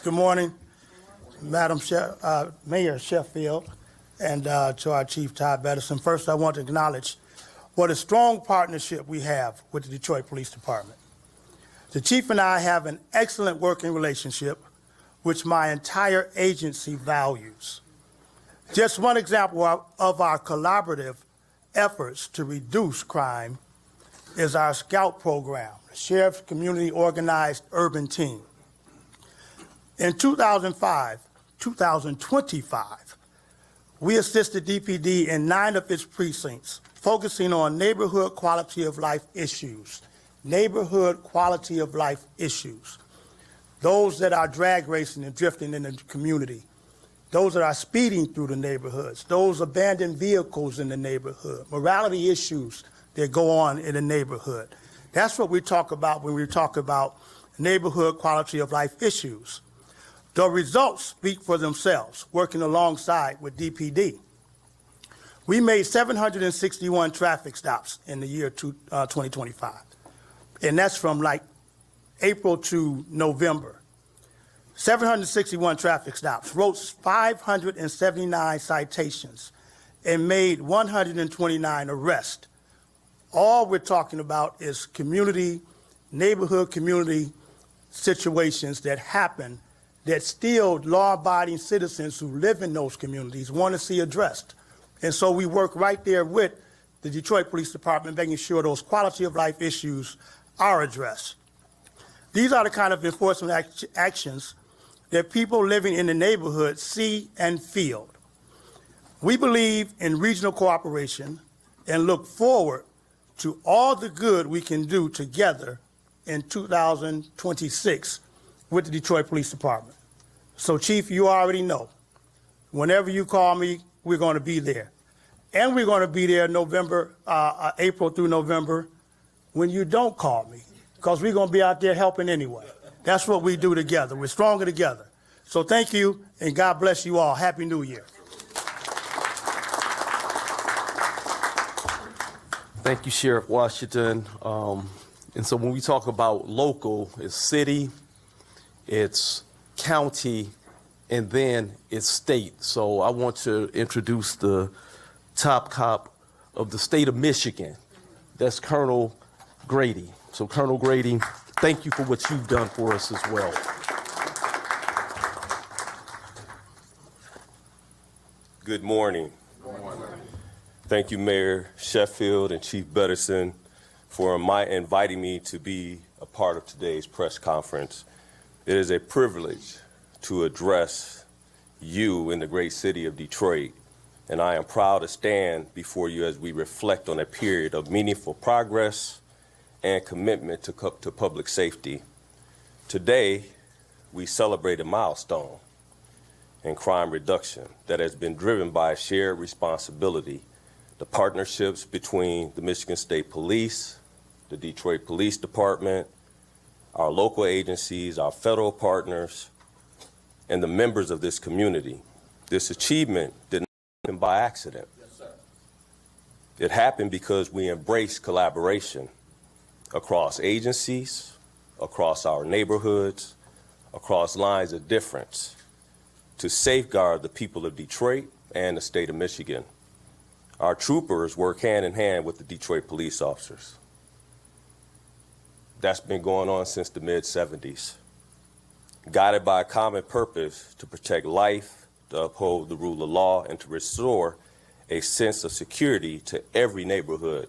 Good morning, Madam Mayor Sheffield, and to our Chief Todd Bettison. First, I want to acknowledge what a strong partnership we have with the Detroit Police Department. The Chief and I have an excellent working relationship, which my entire agency values. Just one example of our collaborative efforts to reduce crime is our Scout program, the Sheriff's Community Organized Urban Team. In 2025, we assisted DPD in 9 of its precincts, focusing on neighborhood quality of life issues. Neighborhood quality of life issues. Those that are drag racing and drifting in the community. Those that are speeding through the neighborhoods. Those abandoned vehicles in the neighborhood. Morality issues that go on in the neighborhood. That's what we talk about when we talk about neighborhood quality of life issues. The results speak for themselves, working alongside with DPD. We made 761 traffic stops in the year 2025. And that's from like April to November. 761 traffic stops, wrote 579 citations, and made 129 arrests. All we're talking about is neighborhood community situations that happen that still law-abiding citizens who live in those communities want to see addressed. And so we work right there with the Detroit Police Department, making sure those quality of life issues are addressed. These are the kind of enforcement actions that people living in the neighborhood see and feel. We believe in regional cooperation and look forward to all the good we can do together in 2026 with the Detroit Police Department. So, Chief, you already know, whenever you call me, we're going to be there. And we're going to be there April through November when you don't call me, because we're going to be out there helping anyway. That's what we do together. We're stronger together. So thank you, and God bless you all. Happy New Year. Thank you, Sheriff Washington. And so when we talk about local, it's city, it's county, and then it's state. So I want to introduce the top cop of the state of Michigan. That's Colonel Grady. So Colonel Grady, thank you for what you've done for us as well. Good morning. Good morning. Thank you, Mayor Sheffield and Chief Bettison, for inviting me to be a part of today's press conference. It is a privilege to address you in the great city of Detroit, and I am proud to stand before you as we reflect on a period of meaningful progress and commitment to public safety. Today, we celebrate a milestone in crime reduction that has been driven by a shared responsibility the partnerships between the Michigan State Police, the Detroit Police Department, our local agencies, our federal partners, and the members of this community. This achievement did not happen by accident. Yes, sir. It happened because we embraced collaboration across agencies, across our neighborhoods, across lines of difference to safeguard the people of Detroit and the state of Michigan. Our troopers work hand in hand with the Detroit police officers. That's been going on since the mid-'70s. Guided by a common purpose to protect life, to uphold the rule of law, and to restore a sense of security to every neighborhood.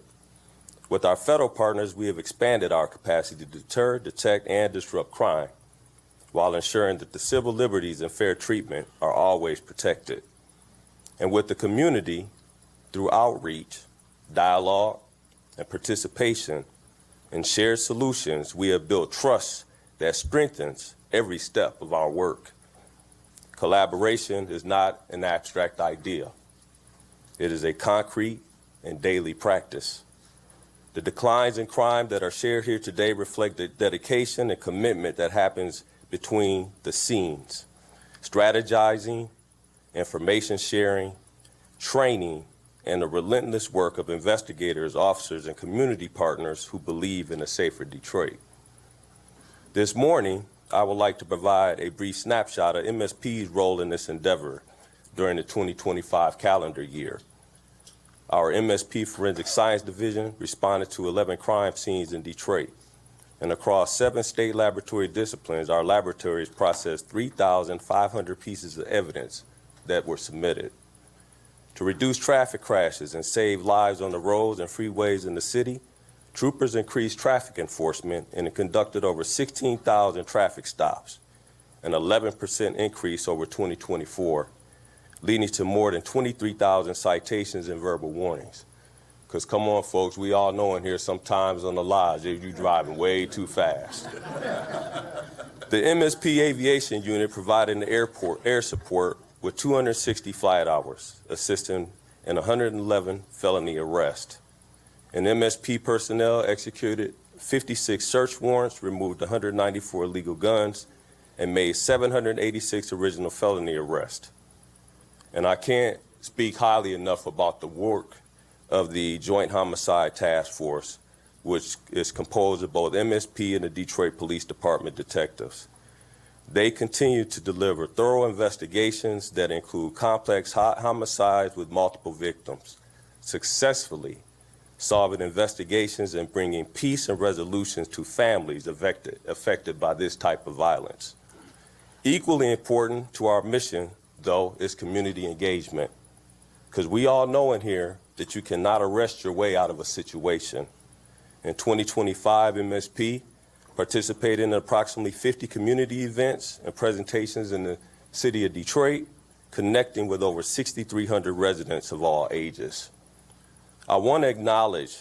With our federal partners, we have expanded our capacity to deter, detect, and disrupt crime, while ensuring that the civil liberties and fair treatment are always protected. And with the community, through outreach, dialogue, and participation in shared solutions, we have built trust that strengthens every step of our work. Collaboration is not an abstract idea. It is a concrete and daily practice. The declines in crime that are shared here today reflect the dedication and commitment that happens between the scenes, strategizing, information sharing, training, and the relentless work of investigators, officers, and community partners who believe in a safer Detroit. This morning, I would like to provide a brief snapshot of MSP's role in this endeavor during the 2025 calendar year. Our MSP Forensic Science Division responded to 11 crime scenes in Detroit. And across 7 state laboratory disciplines, our laboratories processed 3,500 pieces of evidence that were submitted. To reduce traffic crashes and save lives on the roads and freeways in the city, troopers increased traffic enforcement and conducted over 16,000 traffic stops, an 11% increase over 2024, leading to more than 23,000 citations and verbal warnings. Because come on, folks, we all know in here sometimes on the lodge, you're driving way too fast. The MSP Aviation Unit provided the airport air support with 260 flight hours, assisting in 111 felony arrests. And MSP personnel executed 56 search warrants, removed 194 illegal guns, and made 786 original felony arrests. And I can't speak highly enough about the work of the Joint Homicide Task Force, which is composed of both MSP and the Detroit Police Department detectives. They continue to deliver thorough investigations that include complex homicides with multiple victims, successfully solving investigations and bringing peace and resolutions to families affected by this type of violence. Equally important to our mission, though, is community engagement, because we all know in here that you cannot arrest your way out of a situation. In 2025, MSP participated in approximately 50 community events and presentations in the city of Detroit, connecting with over 6,300 residents of all ages. I want to acknowledge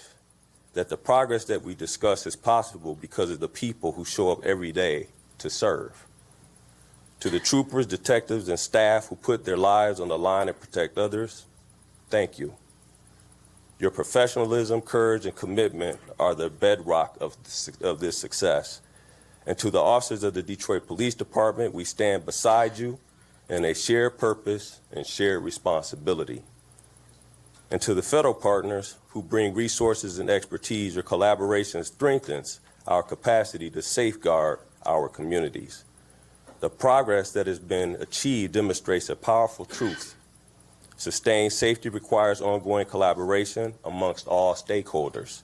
that the progress that we discuss is possible because of the people who show up every day to serve. To the troopers, detectives, and staff who put their lives on the line to protect others, thank you. Your professionalism, courage, and commitment are the bedrock of this success. And to the officers of the Detroit Police Department, we stand beside you in a shared purpose and shared responsibility. And to the federal partners who bring resources and expertise, your collaboration strengthens our capacity to safeguard our communities. The progress that has been achieved demonstrates a powerful truth. Sustained safety requires ongoing collaboration amongst all stakeholders.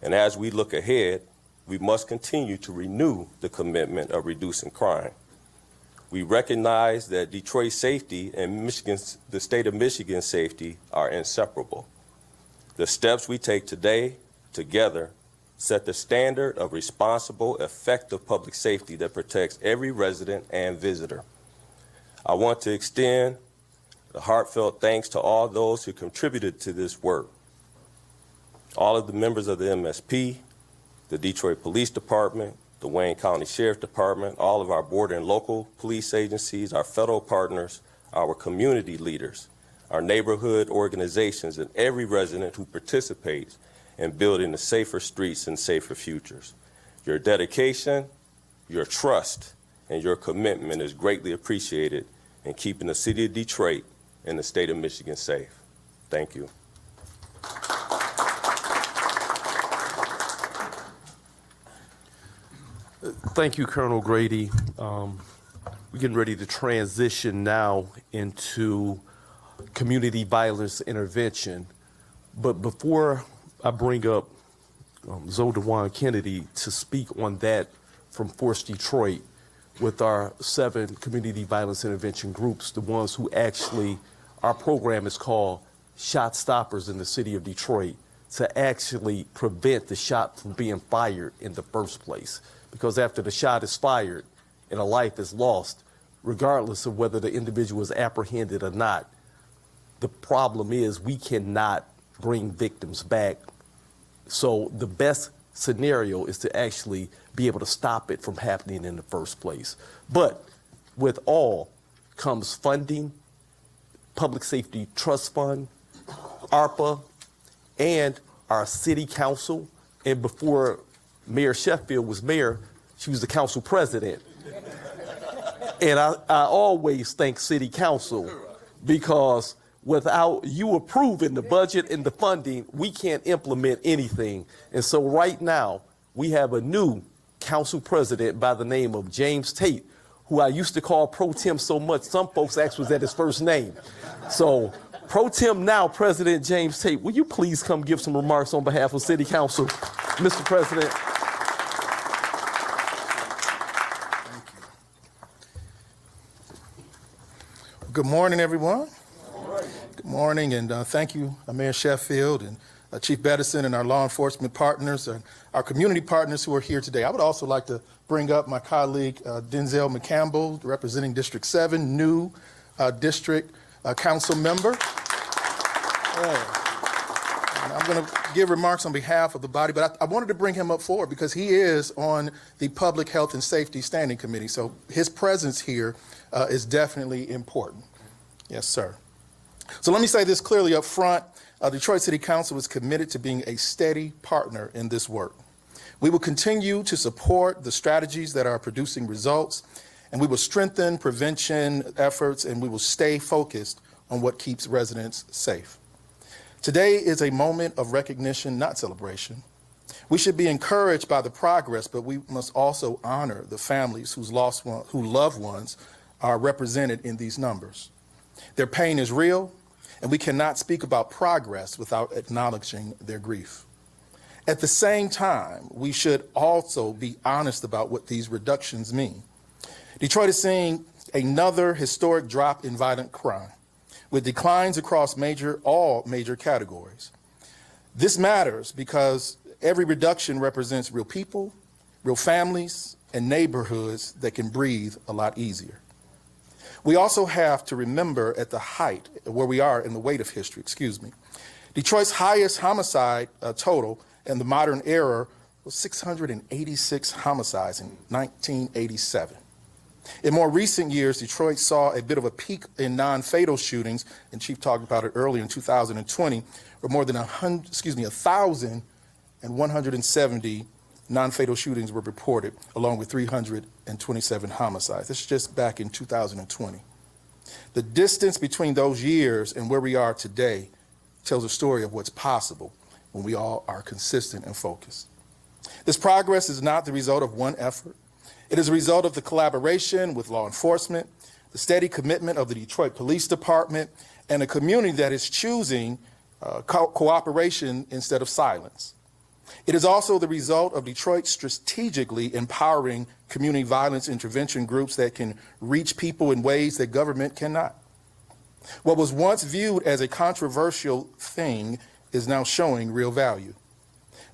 And as we look ahead, we must continue to renew the commitment of reducing crime. We recognize that Detroit's safety and the state of Michigan's safety are inseparable. The steps we take today, together, set the standard of responsible, effective public safety that protects every resident and visitor. I want to extend a heartfelt thanks to all those who contributed to this work. All of the members of the MSP, the Detroit Police Department, the Wayne County Sheriff Department, all of our border and local police agencies, our federal partners, our community leaders, our neighborhood organizations, and every resident who participates in building the safer streets and safer futures. Your dedication, your trust, and your commitment is greatly appreciated in keeping the city of Detroit and the state of Michigan safe. Thank you. Thank you, Colonel Grady. We're getting ready to transition now into community violence intervention. But before I bring up Zoe DeJuan Kennedy to speak on that from Force Detroit with our 7 community violence intervention groups, the ones who actually, our program is called Shot Stoppers in the city of Detroit, to actually prevent the shot from being fired in the first place. Because after the shot is fired and a life is lost, regardless of whether the individual is apprehended or not, the problem is we cannot bring victims back. So the best scenario is to actually be able to stop it from happening in the first place. But with all comes funding, Public Safety Trust Fund, ARPA, and our city council. And before Mayor Sheffield was mayor, she was the council president. And I always thank city council, because without you approving the budget and the funding, we can't implement anything. And so right now, we have a new council president by the name of James Tate, who I used to call Pro Tem so much, some folks actually was at his first name. So Pro Tem now, President James Tate, will you please come give some remarks on behalf of City Council, Mr. President? Good morning, everyone. Good morning, and thank you, Mayor Sheffield and Chief Bedison and our law enforcement partners and our community partners who are here today. I would also like to bring up my colleague, Denzel McCampbell, representing District 7, new district council member. And I'm going to give remarks on behalf of the body, but I wanted to bring him up forward because he is on the Public Health and Safety Standing Committee, so his presence here is definitely important. Yes, sir. So let me say this clearly up front. Detroit City Council is committed to being a steady partner in this work. We will continue to support the strategies that are producing results, and we will strengthen prevention efforts, and we will stay focused on what keeps residents safe. Today is a moment of recognition, not celebration. We should be encouraged by the progress, but we must also honor the families whose loved ones are represented in these numbers. Their pain is real, and we cannot speak about progress without acknowledging their grief. At the same time, we should also be honest about what these reductions mean. Detroit is seeing another historic drop in violent crime, with declines across all major categories. This matters because every reduction represents real people, real families, and neighborhoods that can breathe a lot easier. We also have to remember at the height, where we are in the weight of history, Detroit's highest homicide total in the modern era was 686 homicides in 1987. In more recent years, Detroit saw a bit of a peak in non-fatal shootings, and Chief talked about it earlier in 2020, where more than 1,170 non-fatal shootings were reported, along with 327 homicides. This is just back in 2020. The distance between those years and where we are today tells a story of what's possible when we all are consistent and focused. This progress is not the result of one effort. It is a result of the collaboration with law enforcement, the steady commitment of the Detroit Police Department, and a community that is choosing cooperation instead of silence. It is also the result of Detroit strategically empowering community violence intervention groups that can reach people in ways that government cannot. What was once viewed as a controversial thing is now showing real value.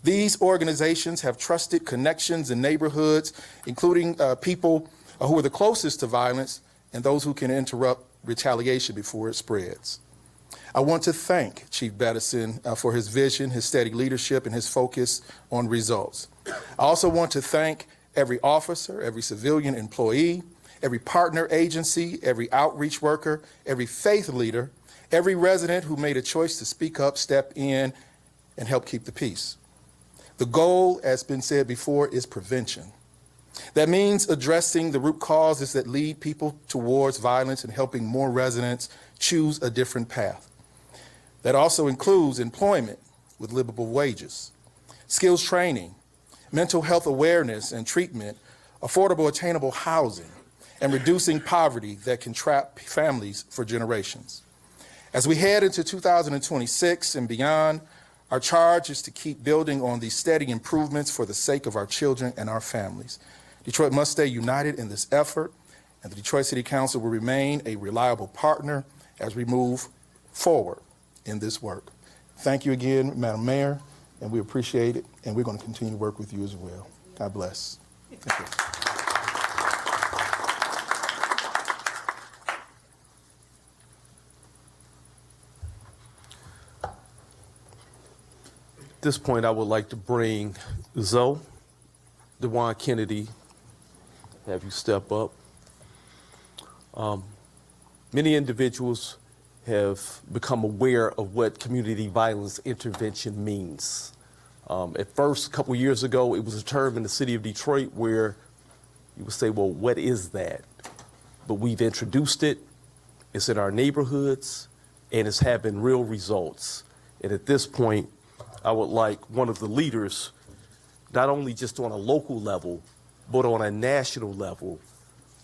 These organizations have trusted connections in neighborhoods, including people who are the closest to violence and those who can interrupt retaliation before it spreads. I want to thank Chief Bedison for his vision, his steady leadership, and his focus on results. I also want to thank every officer, every civilian employee, every partner agency, every outreach worker, every faith leader, Every resident who made a choice to speak up, step in, and help keep the peace. The goal, as been said before, is prevention. That means addressing the root causes that lead people towards violence and helping more residents choose a different path. That also includes employment with livable wages, skills training, mental health awareness and treatment, affordable, attainable housing, and reducing poverty that can trap families for generations. As we head into 2026 and beyond, our charge is to keep building on these steady improvements for the sake of our children and our families. Detroit must stay united in this effort, and the Detroit City Council will remain a reliable partner as we move forward in this work. Thank you again, Madam Mayor, and we appreciate it, and we're going to continue to work with you as well. God bless. Thank you. At this point, I would like to bring Zoe DeJuan Kennedy, have you step up. Many individuals have become aware of what community violence intervention means. At first, a couple years ago, it was a term in the city of Detroit where you would say, well, what is that? But we've introduced it, it's in our neighborhoods, and it's having real results. And at this point, I would like one of the leaders, not only just on a local level, but on a national level,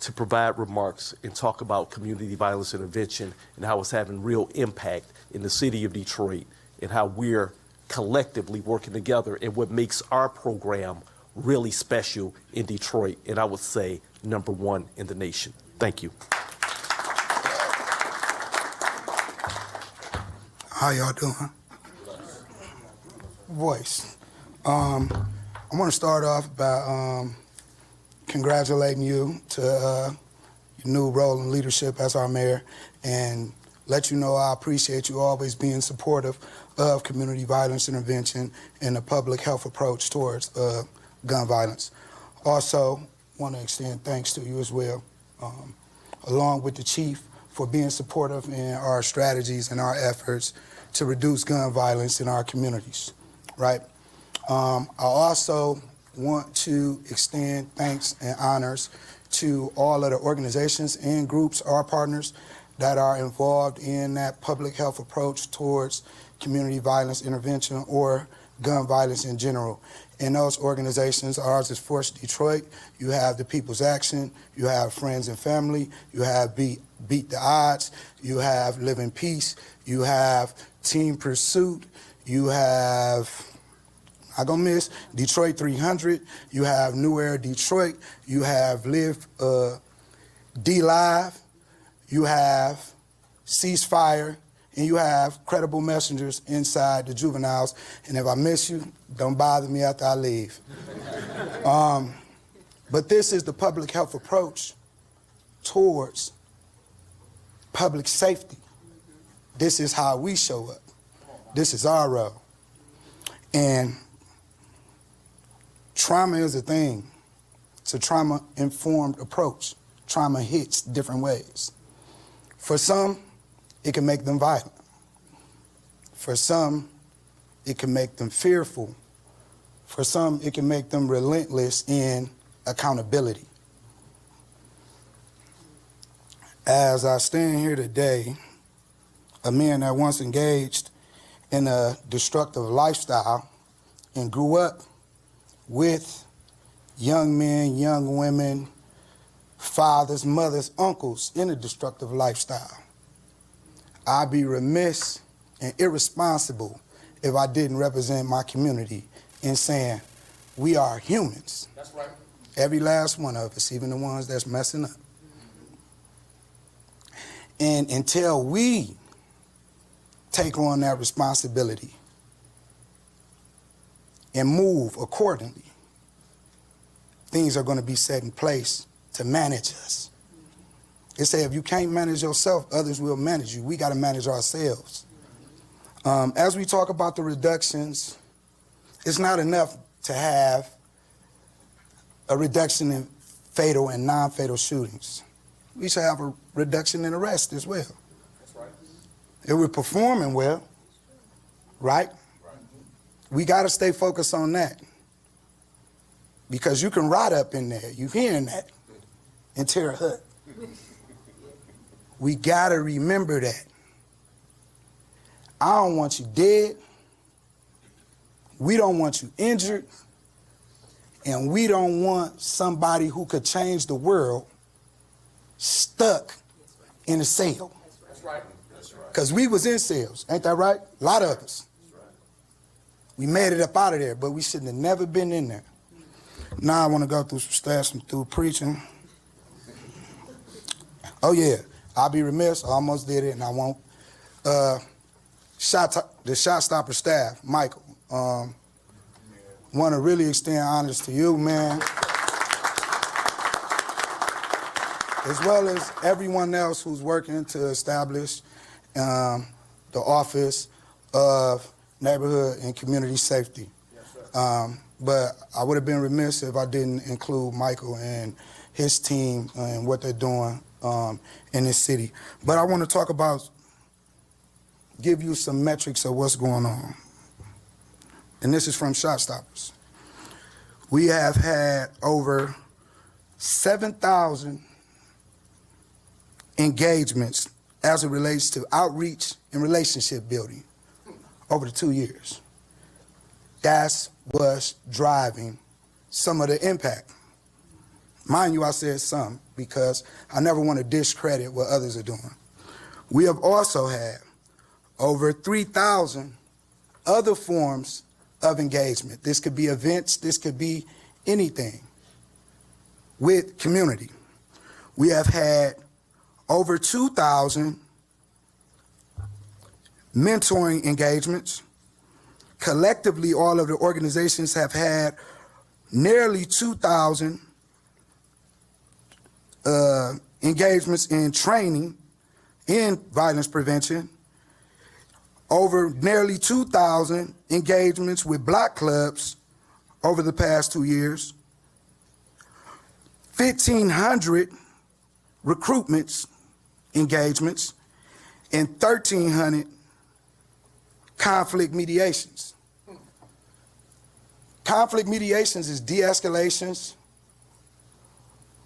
to provide remarks and talk about community violence intervention and how it's having real impact in the city of Detroit and how we're collectively working together and what makes our program really special in Detroit, and I would say #1 in the nation. Thank you. How y'all doing? Voice. I want to start off by congratulating you to your new role in leadership as our mayor, and let you know I appreciate you always being supportive of community violence intervention and the public health approach towards gun violence. Also, want to extend thanks to you as well, along with the chief, for being supportive in our strategies and our efforts to reduce gun violence in our communities, right? I also want to extend thanks and honors to all of the organizations and groups, our partners, that are involved in that public health approach towards community violence intervention or gun violence in general. In those organizations, ours is Force Detroit, you have the People's Action, you have Friends and Family, you have Beat the Odds, you have Live in Peace, you have Team Pursuit, you have, I'm gonna miss, Detroit 300, you have New Era Detroit, you have Live D-Live, you have Ceasefire, and you have credible messengers inside the juveniles. And if I miss you, don't bother me after I leave. But this is the public health approach towards public safety. This is how we show up. This is our role. And trauma is a thing. It's a trauma-informed approach. Trauma hits different ways. For some, it can make them violent. For some, it can make them fearful. For some, it can make them relentless in accountability. As I stand here today, a man that once engaged in a destructive lifestyle and grew up with young men, young women, fathers, mothers, uncles in a destructive lifestyle, I'd be remiss and irresponsible if I didn't represent my community in saying we are humans. That's right. Every last one of us, even the ones that's messing up. And until we take on that responsibility and move accordingly, things are going to be set in place to manage us. They say if you can't manage yourself, others will manage you. We got to manage ourselves. As we talk about the reductions, it's not enough to have a reduction in fatal and non-fatal shootings. We should have a reduction in arrests as well. That's right. if we're performing well, right? We got to stay focused on that. Because you can rot up in there, you hearing that, and tear a hut. We got to remember that. I don't want you dead. We don't want you injured. And we don't want somebody who could change the world stuck in a cell. That's right. Because we was in cells, ain't that right? A lot of us. We made it up out of there, but we shouldn't have never been in there. Now I want to go through some stats and through preaching. Oh yeah, I'll be remiss, I almost did it and I won't. The Shot Stopper staff, Michael, want to really extend honors to you, man. As well as everyone else who's working to establish the Office of Neighborhood and Community Safety. But I would have been remiss if I didn't include Michael and his team and what they're doing in this city. But I want to talk about, give you some metrics of what's going on. And this is from Shot Stoppers. We have had over 7,000 engagements as it relates to outreach and relationship building over the 2 years. That's what's driving some of the impact. Mind you, I said some because I never want to discredit what others are doing. We have also had over 3,000 other forms of engagement. This could be events, this could be anything with community. We have had over 2,000 mentoring engagements. Collectively, all of the organizations have had nearly 2,000 engagements in training in violence prevention, over nearly 2,000 engagements with block clubs over the past 2 years, 1,500 recruitments, engagements, and 1,300 conflict mediations. Conflict mediations is de-escalations,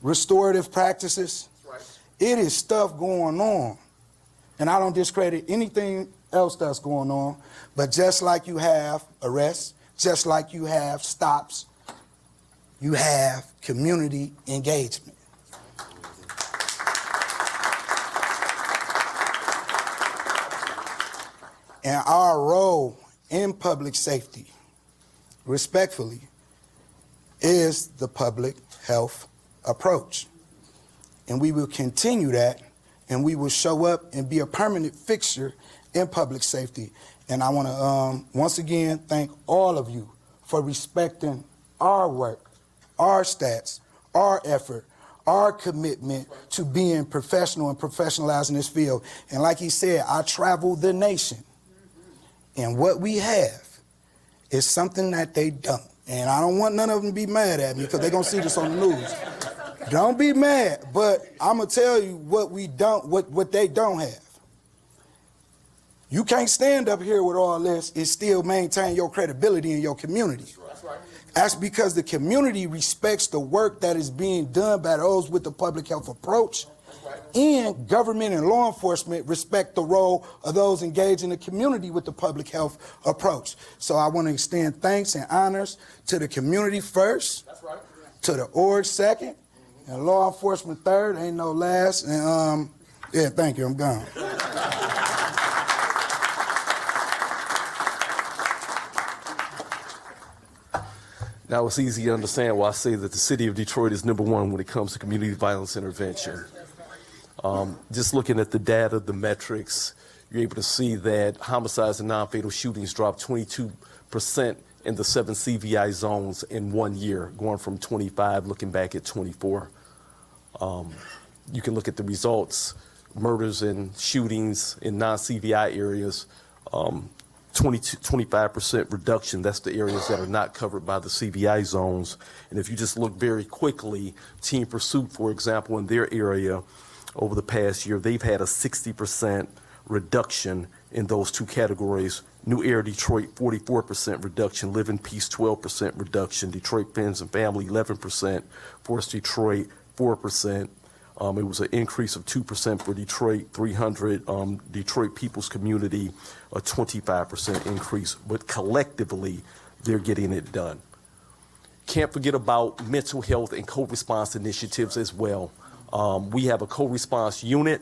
restorative practices. It is stuff going on. And I don't discredit anything else that's going on, but just like you have arrests, just like you have stops, you have community engagement. And our role in public safety, respectfully, is the public health approach. And we will continue that, and we will show up and be a permanent fixture in public safety. And I want to once again thank all of you for respecting our work, our stats, our effort, our commitment to being professional and professionalizing this field. And like he said, I travel the nation. And what we have is something that they don't. And I don't want none of them to be mad at me because they're going to see this on the news. Don't be mad, but I'm going to tell you what we don't, what they don't have. You can't stand up here with all this and still maintain your credibility in your community. That's because the community respects the work that is being done by those with the public health approach, and government and law enforcement respect the role of those engaged in the community with the public health approach. So I want to extend thanks and honors to the community first, to the org second, and law enforcement third, ain't no last. And yeah, thank you, I'm gone. Now it's easy to understand why I say that the city of Detroit is #1 when it comes to community violence intervention. Just looking at the data, the metrics, you're able to see that homicides and non-fatal shootings dropped 22% in the 7 CVI zones in 1 year, going from 25, looking back at 24. You can look at the results, murders and shootings in non-CVI areas, 25% reduction. That's the areas that are not covered by the CVI zones. And if you just look very quickly, Team Pursuit, for example, in their area over the past year, they've had a 60% reduction in those two categories. New Air Detroit, 44% reduction. Live in Peace, 12% reduction. Detroit Friends and Family, 11%. Forest Detroit, 4%. It was an increase of 2% for Detroit 300. Detroit People's Community, a 25% increase. But collectively, they're getting it done. Can't forget about mental health and co-response initiatives as well. We have a co-response unit.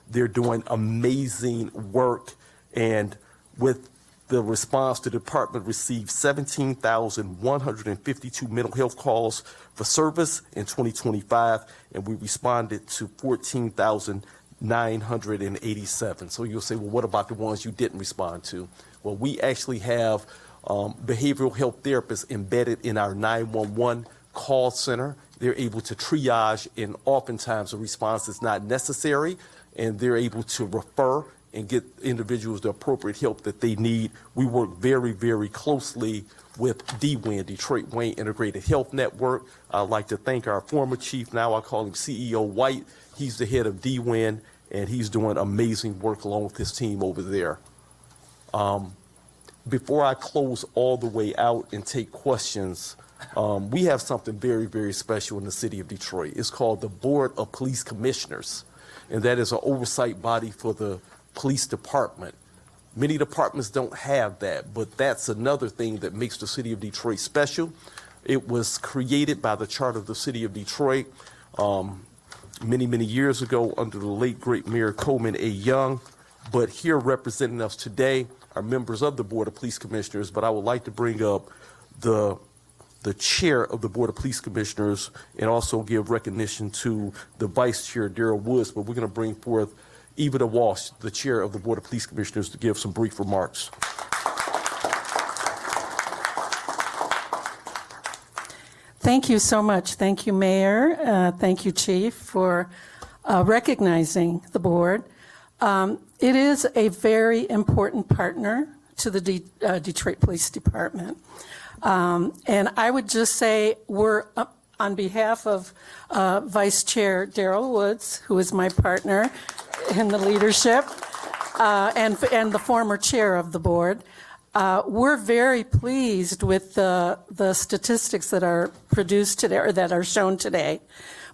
They're doing amazing work, and with the response, the department received 17,152 mental health calls for service in 2025, and we responded to 14,987. So you'll say, well, what about the ones you didn't respond to? Well, we actually have behavioral health therapists embedded in our 911 call center. They're able to triage, and oftentimes a response is not necessary, and they're able to refer and get individuals the appropriate help that they need. We work very, very closely with DWIN, Detroit Wayne Integrated Health Network. I'd like to thank our former chief, now I call him CEO White. He's the head of DWIN, and he's doing amazing work along with his team over there. Before I close all the way out and take questions, we have something very, very special in the city of Detroit. It's called the Board of Police Commissioners, and that is an oversight body for the police department. Many departments don't have that, but that's another thing that makes the city of Detroit special. It was created by the charter of the city of Detroit many, many years ago under the late, great Mayor Coleman A. Young. But here representing us today are members of the Board of Police Commissioners, but I would like to bring up the chair of the Board of Police Commissioners and also give recognition to the Vice Chair, Darrell Woods, but we're going to bring forth Eva Walsh, the chair of the Board of Police Commissioners, to give some brief remarks. Thank you so much. Thank you, Mayor. Thank you, Chief, for recognizing the board. It is a very important partner to the Detroit Police Department. And I would just say we're on behalf of Vice Chair Darrell Woods, who is my partner in the leadership, and the former chair of the board. We're very pleased with the statistics that are produced today, or that are shown today,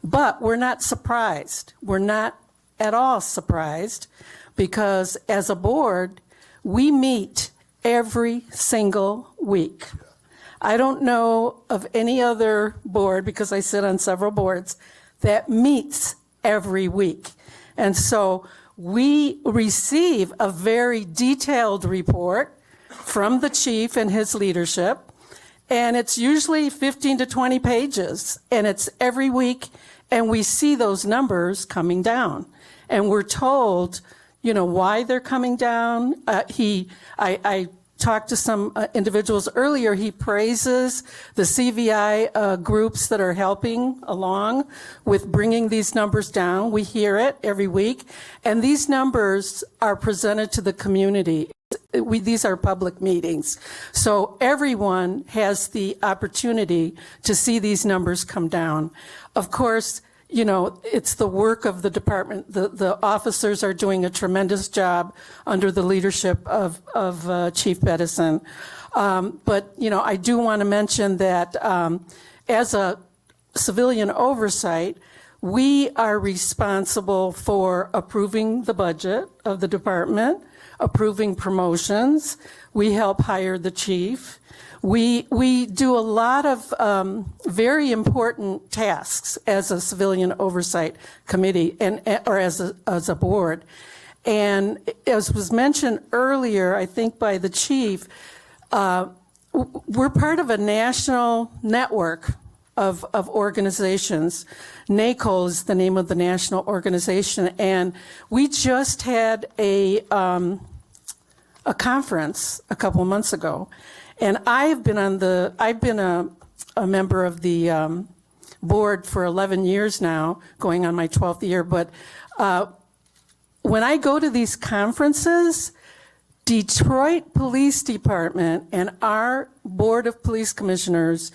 but we're not surprised. We're not at all surprised, because as a board, we meet every single week. I don't know of any other board, because I sit on several boards, that meets every week. And so we receive a very detailed report from the chief and his leadership, and it's usually 15 to 20 pages, and it's every week, and we see those numbers coming down. And we're told, why they're coming down. I talked to some individuals earlier. He praises the CVI groups that are helping along with bringing these numbers down. We hear it every week, and these numbers are presented to the community. These are public meetings, so everyone has the opportunity to see these numbers come down. Of course, it's the work of the department. The officers are doing a tremendous job under the leadership of Chief Bedison. But, I do want to mention that as a civilian oversight, we are responsible for approving the budget of the department, approving promotions. We help hire the chief. We do a lot of very important tasks as a civilian oversight committee or as a board. And as was mentioned earlier, I think by the chief, we're part of a national network of organizations. NACO is the name of the national organization, and we just had a conference a couple of months ago. And I've been a member of the board for 11 years now, going on my 12th year. But when I go to these conferences, Detroit Police Department and our Board of Police Commissioners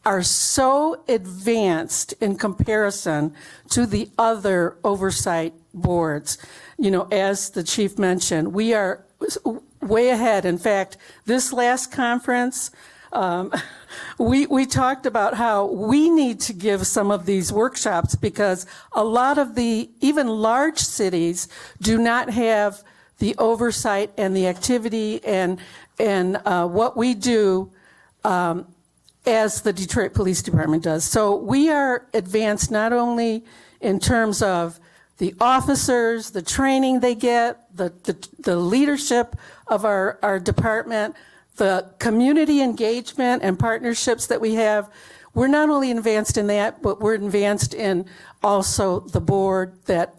are so advanced in comparison to the other oversight boards. You know, as the chief mentioned, we are way ahead. In fact, this last conference, we talked about how we need to give some of these workshops because a lot of the even large cities do not have the oversight and the activity and what we do as the Detroit Police Department does. So we are advanced not only in terms of the officers, the training they get, the leadership of our department, the community engagement and partnerships that we have. We're not only advanced in that, but we're advanced in also the board that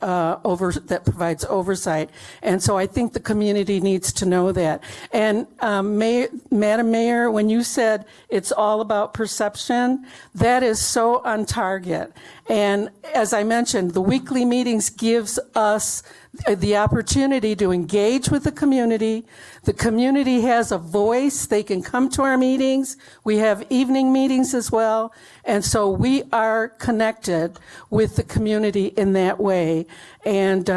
provides oversight. And so I think the community needs to know that. And Madam Mayor, when you said it's all about perception, that is so on target. And as I mentioned, the weekly meetings gives us the opportunity to engage with the community. The community has a voice. They can come to our meetings. We have evening meetings as well. And so we are connected with the community in that way. And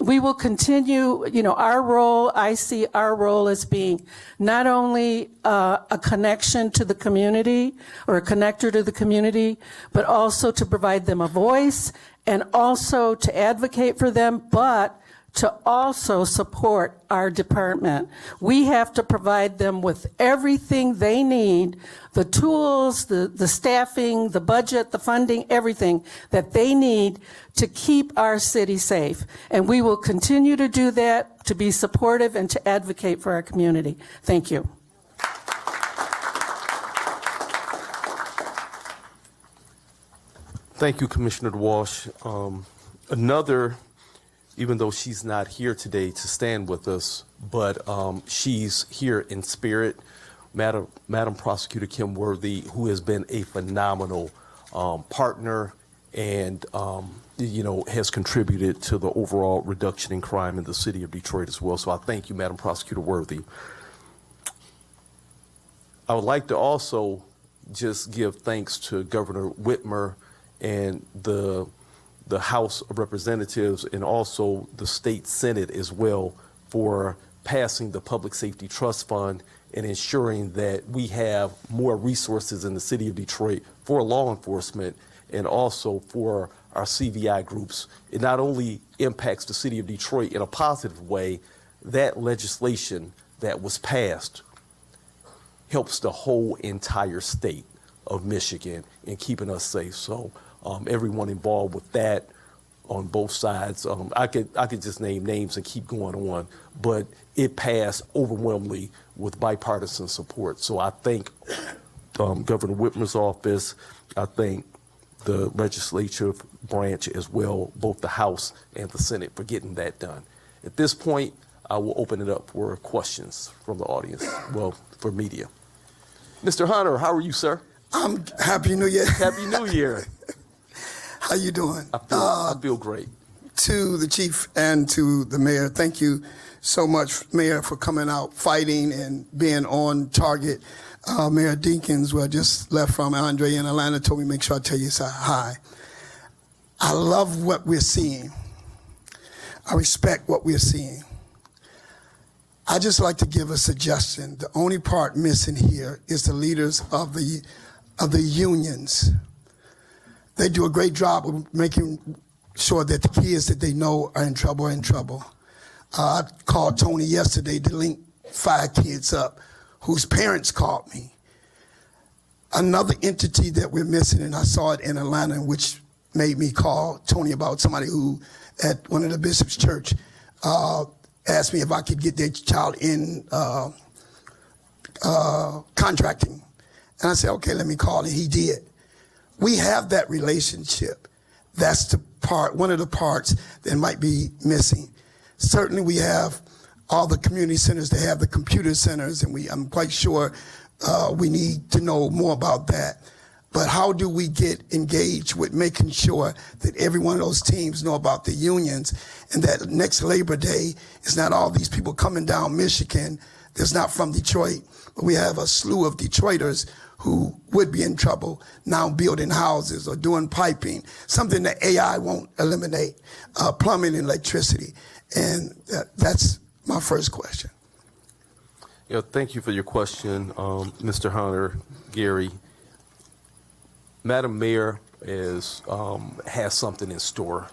we will continue, you know, our role, I see our role as being not only a connection to the community or a connector to the community, but also to provide them a voice and also to advocate for them, but to also support our department. We have to provide them with everything they need, the tools, the staffing, the budget, the funding, everything that they need to keep our city safe. And we will continue to do that, to be supportive and to advocate for our community. Thank you. Thank you, Commissioner Walsh. Even though she's not here today to stand with us, but she's here in spirit, Madam Prosecutor Kim Worthy, who has been a phenomenal partner and has contributed to the overall reduction in crime in the city of Detroit as well. So I thank you, Madam Prosecutor Worthy. I would like to also just give thanks to Governor Whitmer and the House of Representatives and also the State Senate as well for passing the Public Safety Trust Fund and ensuring that we have more resources in the city of Detroit for law enforcement and also for our CVI groups. It not only impacts the city of Detroit in a positive way, that legislation that was passed helps the whole entire state of Michigan in keeping us safe. So everyone involved with that on both sides. I could just name names and keep going on, but it passed overwhelmingly with bipartisan support. So I thank Governor Whitmer's office. I thank the legislative branch as well, both the House and the Senate, for getting that done. At this point, I will open it up for questions from the audience, well, for media. Mr. Hunter, how are you, sir? I'm Happy New Year. Happy New Year. How you doing? I feel great. To the chief and to the mayor, thank you so much, Mayor, for coming out, fighting, and being on target. Mayor Dinkins, who I just left from, Andre in Atlanta, told me make sure I tell you hi. I love what we're seeing. I respect what we're seeing. I just like to give a suggestion. The only part missing here is the leaders of the unions. They do a great job of making sure that the kids that they know are in trouble. I called Tony yesterday to link 5 kids up whose parents called me. Another entity that we're missing, and I saw it in Atlanta, which made me call Tony about somebody who at one of the bishops' church asked me if I could get their child in contracting. And I said, okay, let me call, and he did. We have that relationship. That's the part, one of the parts that might be missing. Certainly we have all the community centers, they have the computer centers, and I'm quite sure we need to know more about that. But how do we get engaged with making sure that every one of those teams know about the unions, and that next Labor Day is not all these people coming down Michigan that's not from Detroit, but we have a slew of Detroiters who would be in trouble now building houses or doing piping, something that AI won't eliminate, plumbing and electricity. And that's my first question. Yeah, thank you for your question, Mr. Hunter, Gary. Madam Mayor has something in store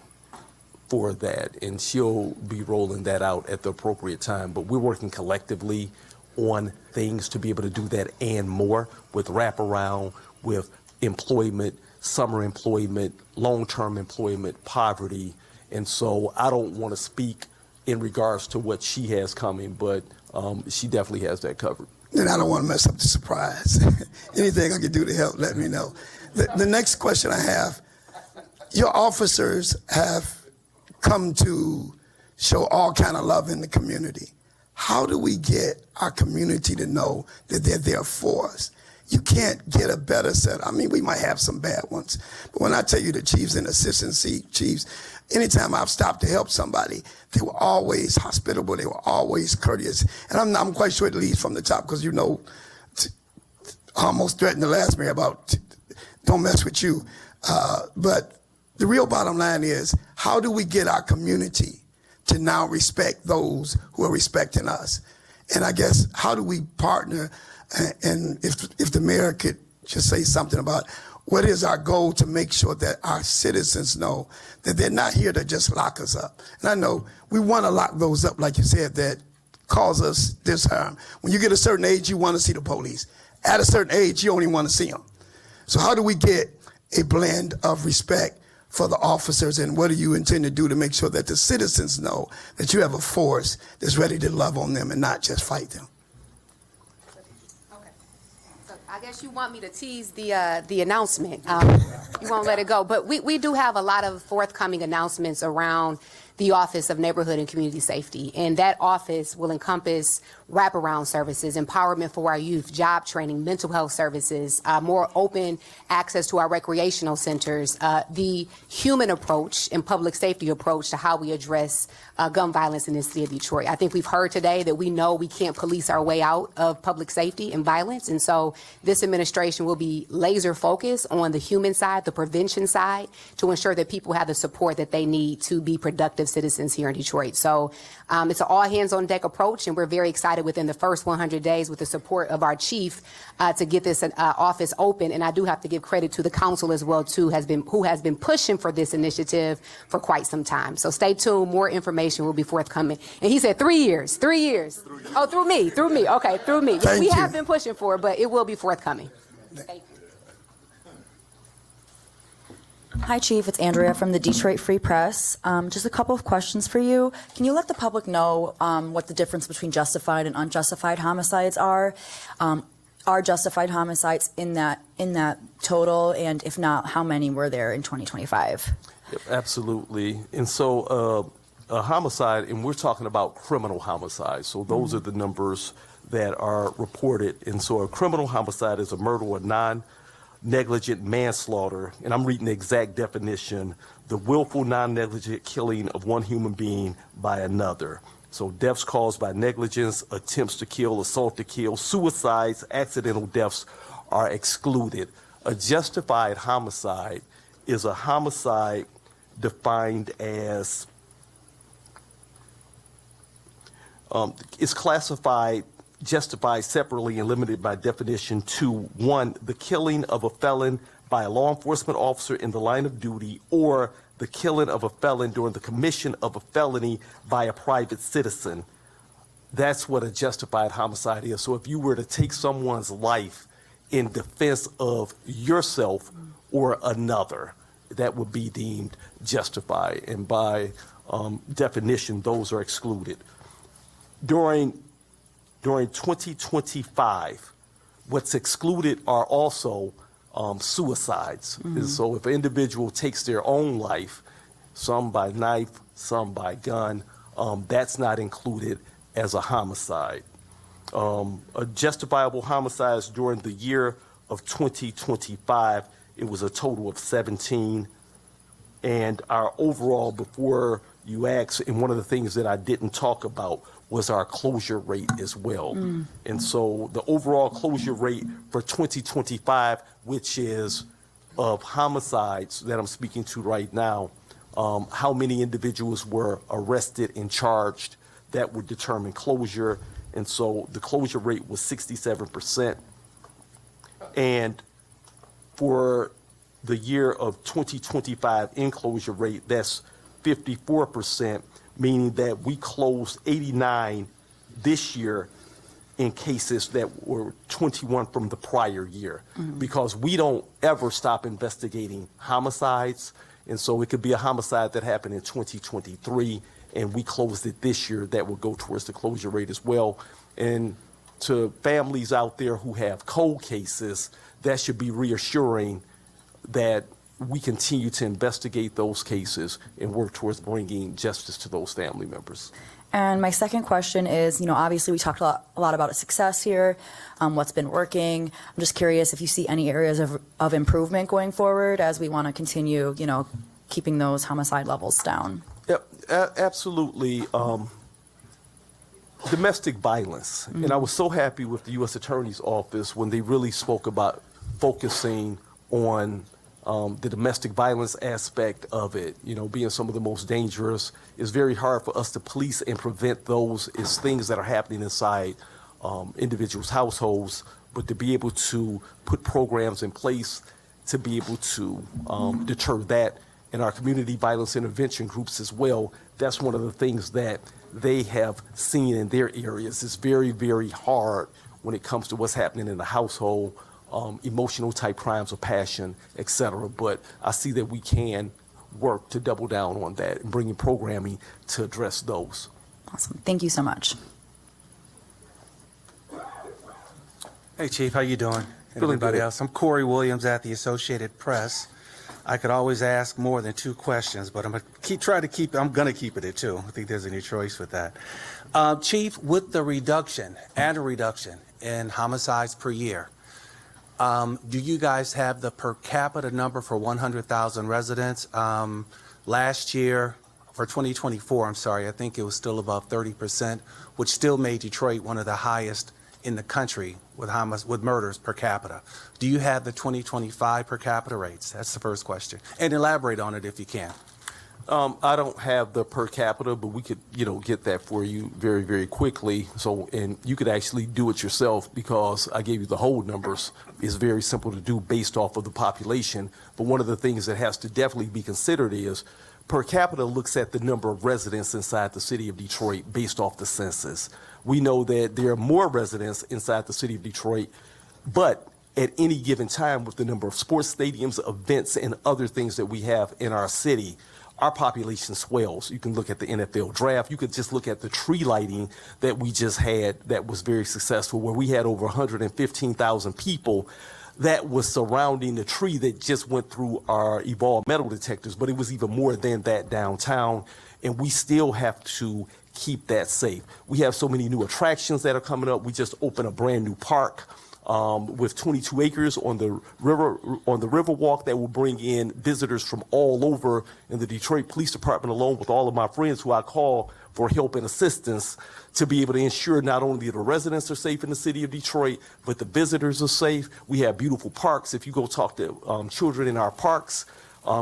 for that, and she'll be rolling that out at the appropriate time. But we're working collectively on things to be able to do that and more, with wraparound, with employment, summer employment, long-term employment, poverty. And so I don't want to speak in regards to what she has coming, but she definitely has that covered. And I don't want to mess up the surprise. Anything I can do to help, let me know. The next question I have, your officers have come to show all kind of love in the community. How do we get our community to know that they're there for us? You can't get a better set. I mean, we might have some bad ones, but when I tell you the chiefs and assistant chiefs, anytime I've stopped to help somebody, they were always hospitable. They were always courteous. And I'm quite sure it leads from the top, because I almost threatened the last mayor about don't mess with you. But the real bottom line is, how do we get our community to now respect those who are respecting us? And I guess, how do we partner? And if the mayor could just say something about what is our goal to make sure that our citizens know that they're not here to just lock us up. And I know we want to lock those up, like you said, that cause us this harm. When you get a certain age, you want to see the police. At a certain age, you only want to see them. So how do we get a blend of respect for the officers, and what do you intend to do to make sure that the citizens know that you have a force that's ready to love on them and not just fight them? So I guess you want me to tease the announcement. You won't let it go. But we do have a lot of forthcoming announcements around the Office of Neighborhood and Community Safety. And that office will encompass wraparound services, empowerment for our youth, job training, mental health services, more open access to our recreational centers, the human approach and public safety approach to how we address gun violence in the city of Detroit. I think we've heard today that we know we can't police our way out of public safety and violence. And so this administration will be laser focused on the human side, the prevention side, to ensure that people have the support that they need to be productive citizens here in Detroit. So it's an all hands on deck approach, and we're very excited within the first 100 days with the support of our chief to get this office open. And I do have to give credit to the council as well, too, who has been pushing for this initiative for quite some time. So stay tuned. More information will be forthcoming. And he said 3 years. 3 years. Oh, through me. Okay, through me. Yes, we have been pushing for it, but it will be forthcoming. Thank you. Hi, Chief. It's Andrea from the Detroit Free Press. Just a couple of questions for you. Can you let the public know what the difference between justified and unjustified homicides are? Are justified homicides in that total? And if not, how many were there in 2025? Yep, absolutely. And so a homicide, and we're talking about criminal homicide. So those are the numbers that are reported. And so a criminal homicide is a murder or non-negligent manslaughter, and I'm reading the exact definition, the willful non-negligent killing of one human being by another. So deaths caused by negligence, attempts to kill, assault to kill, suicides, accidental deaths are excluded. A justified homicide is a homicide defined as, is classified, justified separately and limited by definition to 1, the killing of a felon by a law enforcement officer in the line of duty, or the killing of a felon during the commission of a felony by a private citizen. That's what a justified homicide is. So if you were to take someone's life in defense of yourself or another, that would be deemed justified. And by definition, those are excluded. During 2025, what's excluded are also suicides. And so if an individual takes their own life, some by knife, some by gun, that's not included as a homicide. A justifiable homicides during the year of 2025, it was a total of 17. And our overall, before you ask, and one of the things that I didn't talk about was our closure rate as well. And so the overall closure rate for 2025, which is of homicides that I'm speaking to right now, how many individuals were arrested and charged, that would determine closure. And so the closure rate was 67%. And for the year of 2025 enclosure rate, that's 54%, meaning that we closed 89 this year in cases that were 21 from the prior year, because we don't ever stop investigating homicides. And so it could be a homicide that happened in 2023 and we closed it this year, that will go towards the closure rate as well. And to families out there who have cold cases, that should be reassuring that we continue to investigate those cases and work towards bringing justice to those family members. And my second question is, obviously we talked a lot about success here, what's been working. I'm just curious if you see any areas of improvement going forward as we want to continue, keeping those homicide levels down. Yep, absolutely. Domestic violence. And I was so happy with the U.S. Attorney's Office when they really spoke about focusing on the domestic violence aspect of it, being some of the most dangerous. It's very hard for us to police and prevent those as things that are happening inside individuals' households, but to be able to put programs in place to be able to deter that. And our community violence intervention groups as well, that's one of the things that they have seen in their areas. It's very, very hard when it comes to what's happening in the household, emotional type crimes of passion, et cetera. But I see that we can work to double down on that and bring in programming to address those. Awesome. Thank you so much. Hey, Chief, how you doing? And everybody else. I'm Corey Williams at the Associated Press. I could always ask more than 2 questions, but I'm going to keep it at 2. I think there's any choice with that. Chief, with the reduction in homicides per year, do you guys have the per capita number for 100,000 residents? Last year, for 2024, I think it was still above 30%, which still made Detroit one of the highest in the country with murders per capita. Do you have the 2025 per capita rates? That's the first question. And elaborate on it if you can. I don't have the per capita, but we could, get that for you very, very quickly. So, and you could actually do it yourself because I gave you the whole numbers. It's very simple to do based off of the population. But one of the things that has to definitely be considered is per capita looks at the number of residents inside the city of Detroit based off the census. We know that there are more residents inside the city of Detroit, but at any given time with the number of sports stadiums, events, and other things that we have in our city, our population swells. You can look at the NFL draft. You could just look at the tree lighting that we just had that was very successful, where we had over 115,000 people that was surrounding the tree that just went through our evolved metal detectors, but it was even more than that downtown, and we still have to keep that safe. We have so many new attractions that are coming up. We just opened a brand new park with 22 acres on the river walk that will bring in visitors from all over, in the Detroit Police Department alone with all of my friends who I call for help and assistance to be able to ensure not only the residents are safe in the city of Detroit, but the visitors are safe. We have beautiful parks. If you go talk to children in our parks,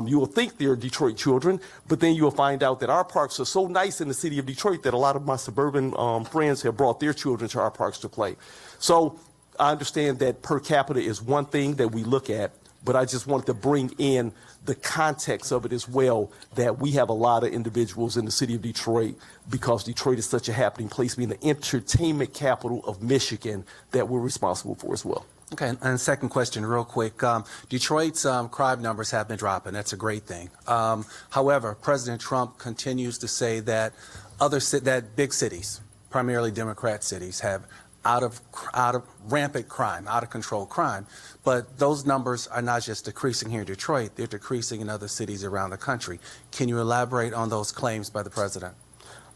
you will think they're Detroit children, but then you'll find out that our parks are so nice in the city of Detroit that a lot of my suburban friends have brought their children to our parks to play. So I understand that per capita is one thing that we look at, but I just wanted to bring in the context of it as well, that we have a lot of individuals in the city of Detroit, because Detroit is such a happening place, being the entertainment capital of Michigan, that we're responsible for as well. Okay, and second question real quick. Detroit's crime numbers have been dropping. That's a great thing. However, President Trump continues to say that that big cities, primarily Democrat cities, have out of rampant crime, out of control crime. But those numbers are not just decreasing here in Detroit, they're decreasing in other cities around the country. Can you elaborate on those claims by the president?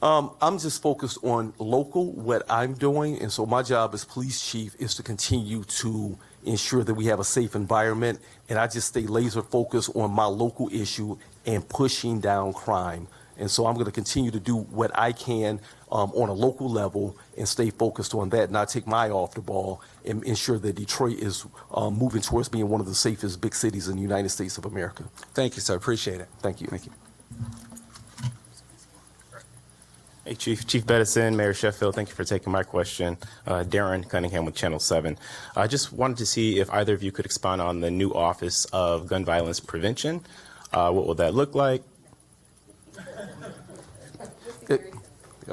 I'm just focused on local, what I'm doing, and so my job as police chief is to continue to ensure that we have a safe environment, and I just stay laser focused on my local issue and pushing down crime. And so I'm going to continue to do what I can on a local level and stay focused on that, not take my eye off the ball, and ensure that Detroit is moving towards being one of the safest big cities in the United States of America. Thank you, sir. Appreciate it. Thank you. Thank you. Hey, Chief Bedison, Mayor Sheffield, thank you for taking my question. Darren Cunningham with Channel 7. I just wanted to see if either of you could expound on the new Office of Gun Violence Prevention. What will that look like?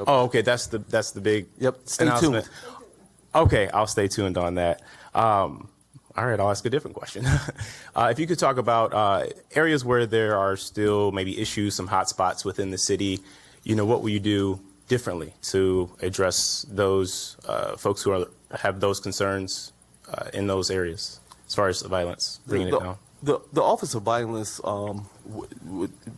Oh, okay, that's the big stay announcement. tuned. Okay, I'll stay tuned on that. All right, I'll ask a different question. If you could talk about areas where there are still maybe issues, some hot spots within the city, what will you do differently to address those folks who have those concerns in those areas as far as violence, bringing it down? The Office of Violence,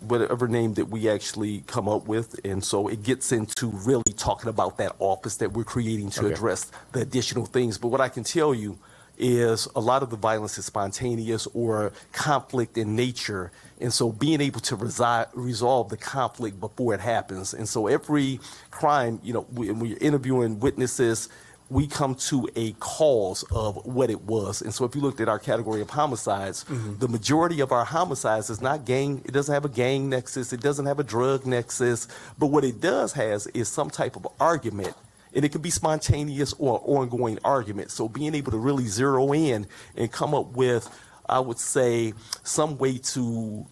whatever name that we actually come up with, and so it gets into really talking about that office that we're creating to address the additional things. But what I can tell you is a lot of the violence is spontaneous or conflict in nature. And so being able to resolve the conflict before it happens. And so every crime, when you're interviewing witnesses, we come to a cause of what it was. And so if you looked at our category of homicides, the majority of our homicides is not gang, it doesn't have a gang nexus, it doesn't have a drug nexus, but what it does has is some type of argument. And it can be spontaneous or ongoing argument. So being able to really zero in and come up with, I would say, some way to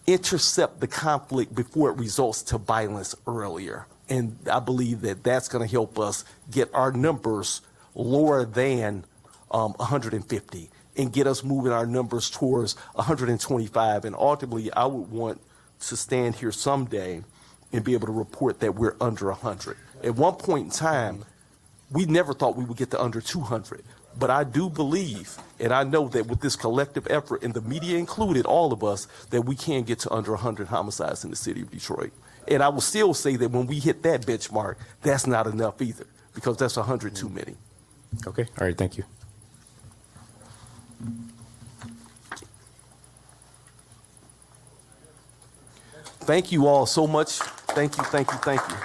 intercept the conflict before it results to violence earlier. And I believe that that's going to help us get our numbers lower than 150 and get us moving our numbers towards 125. And ultimately, I would want to stand here someday and be able to report that we're under 100. At one point in time, we never thought we would get to under 200. But I do believe, and I know that with this collective effort, and the media included, all of us, that we can get to under 100 homicides in the city of Detroit. And I will still say that when we hit that benchmark, that's not enough either, because that's 100 too many. Okay, all right, thank you. Thank you all so much. Thank you, thank you, thank you.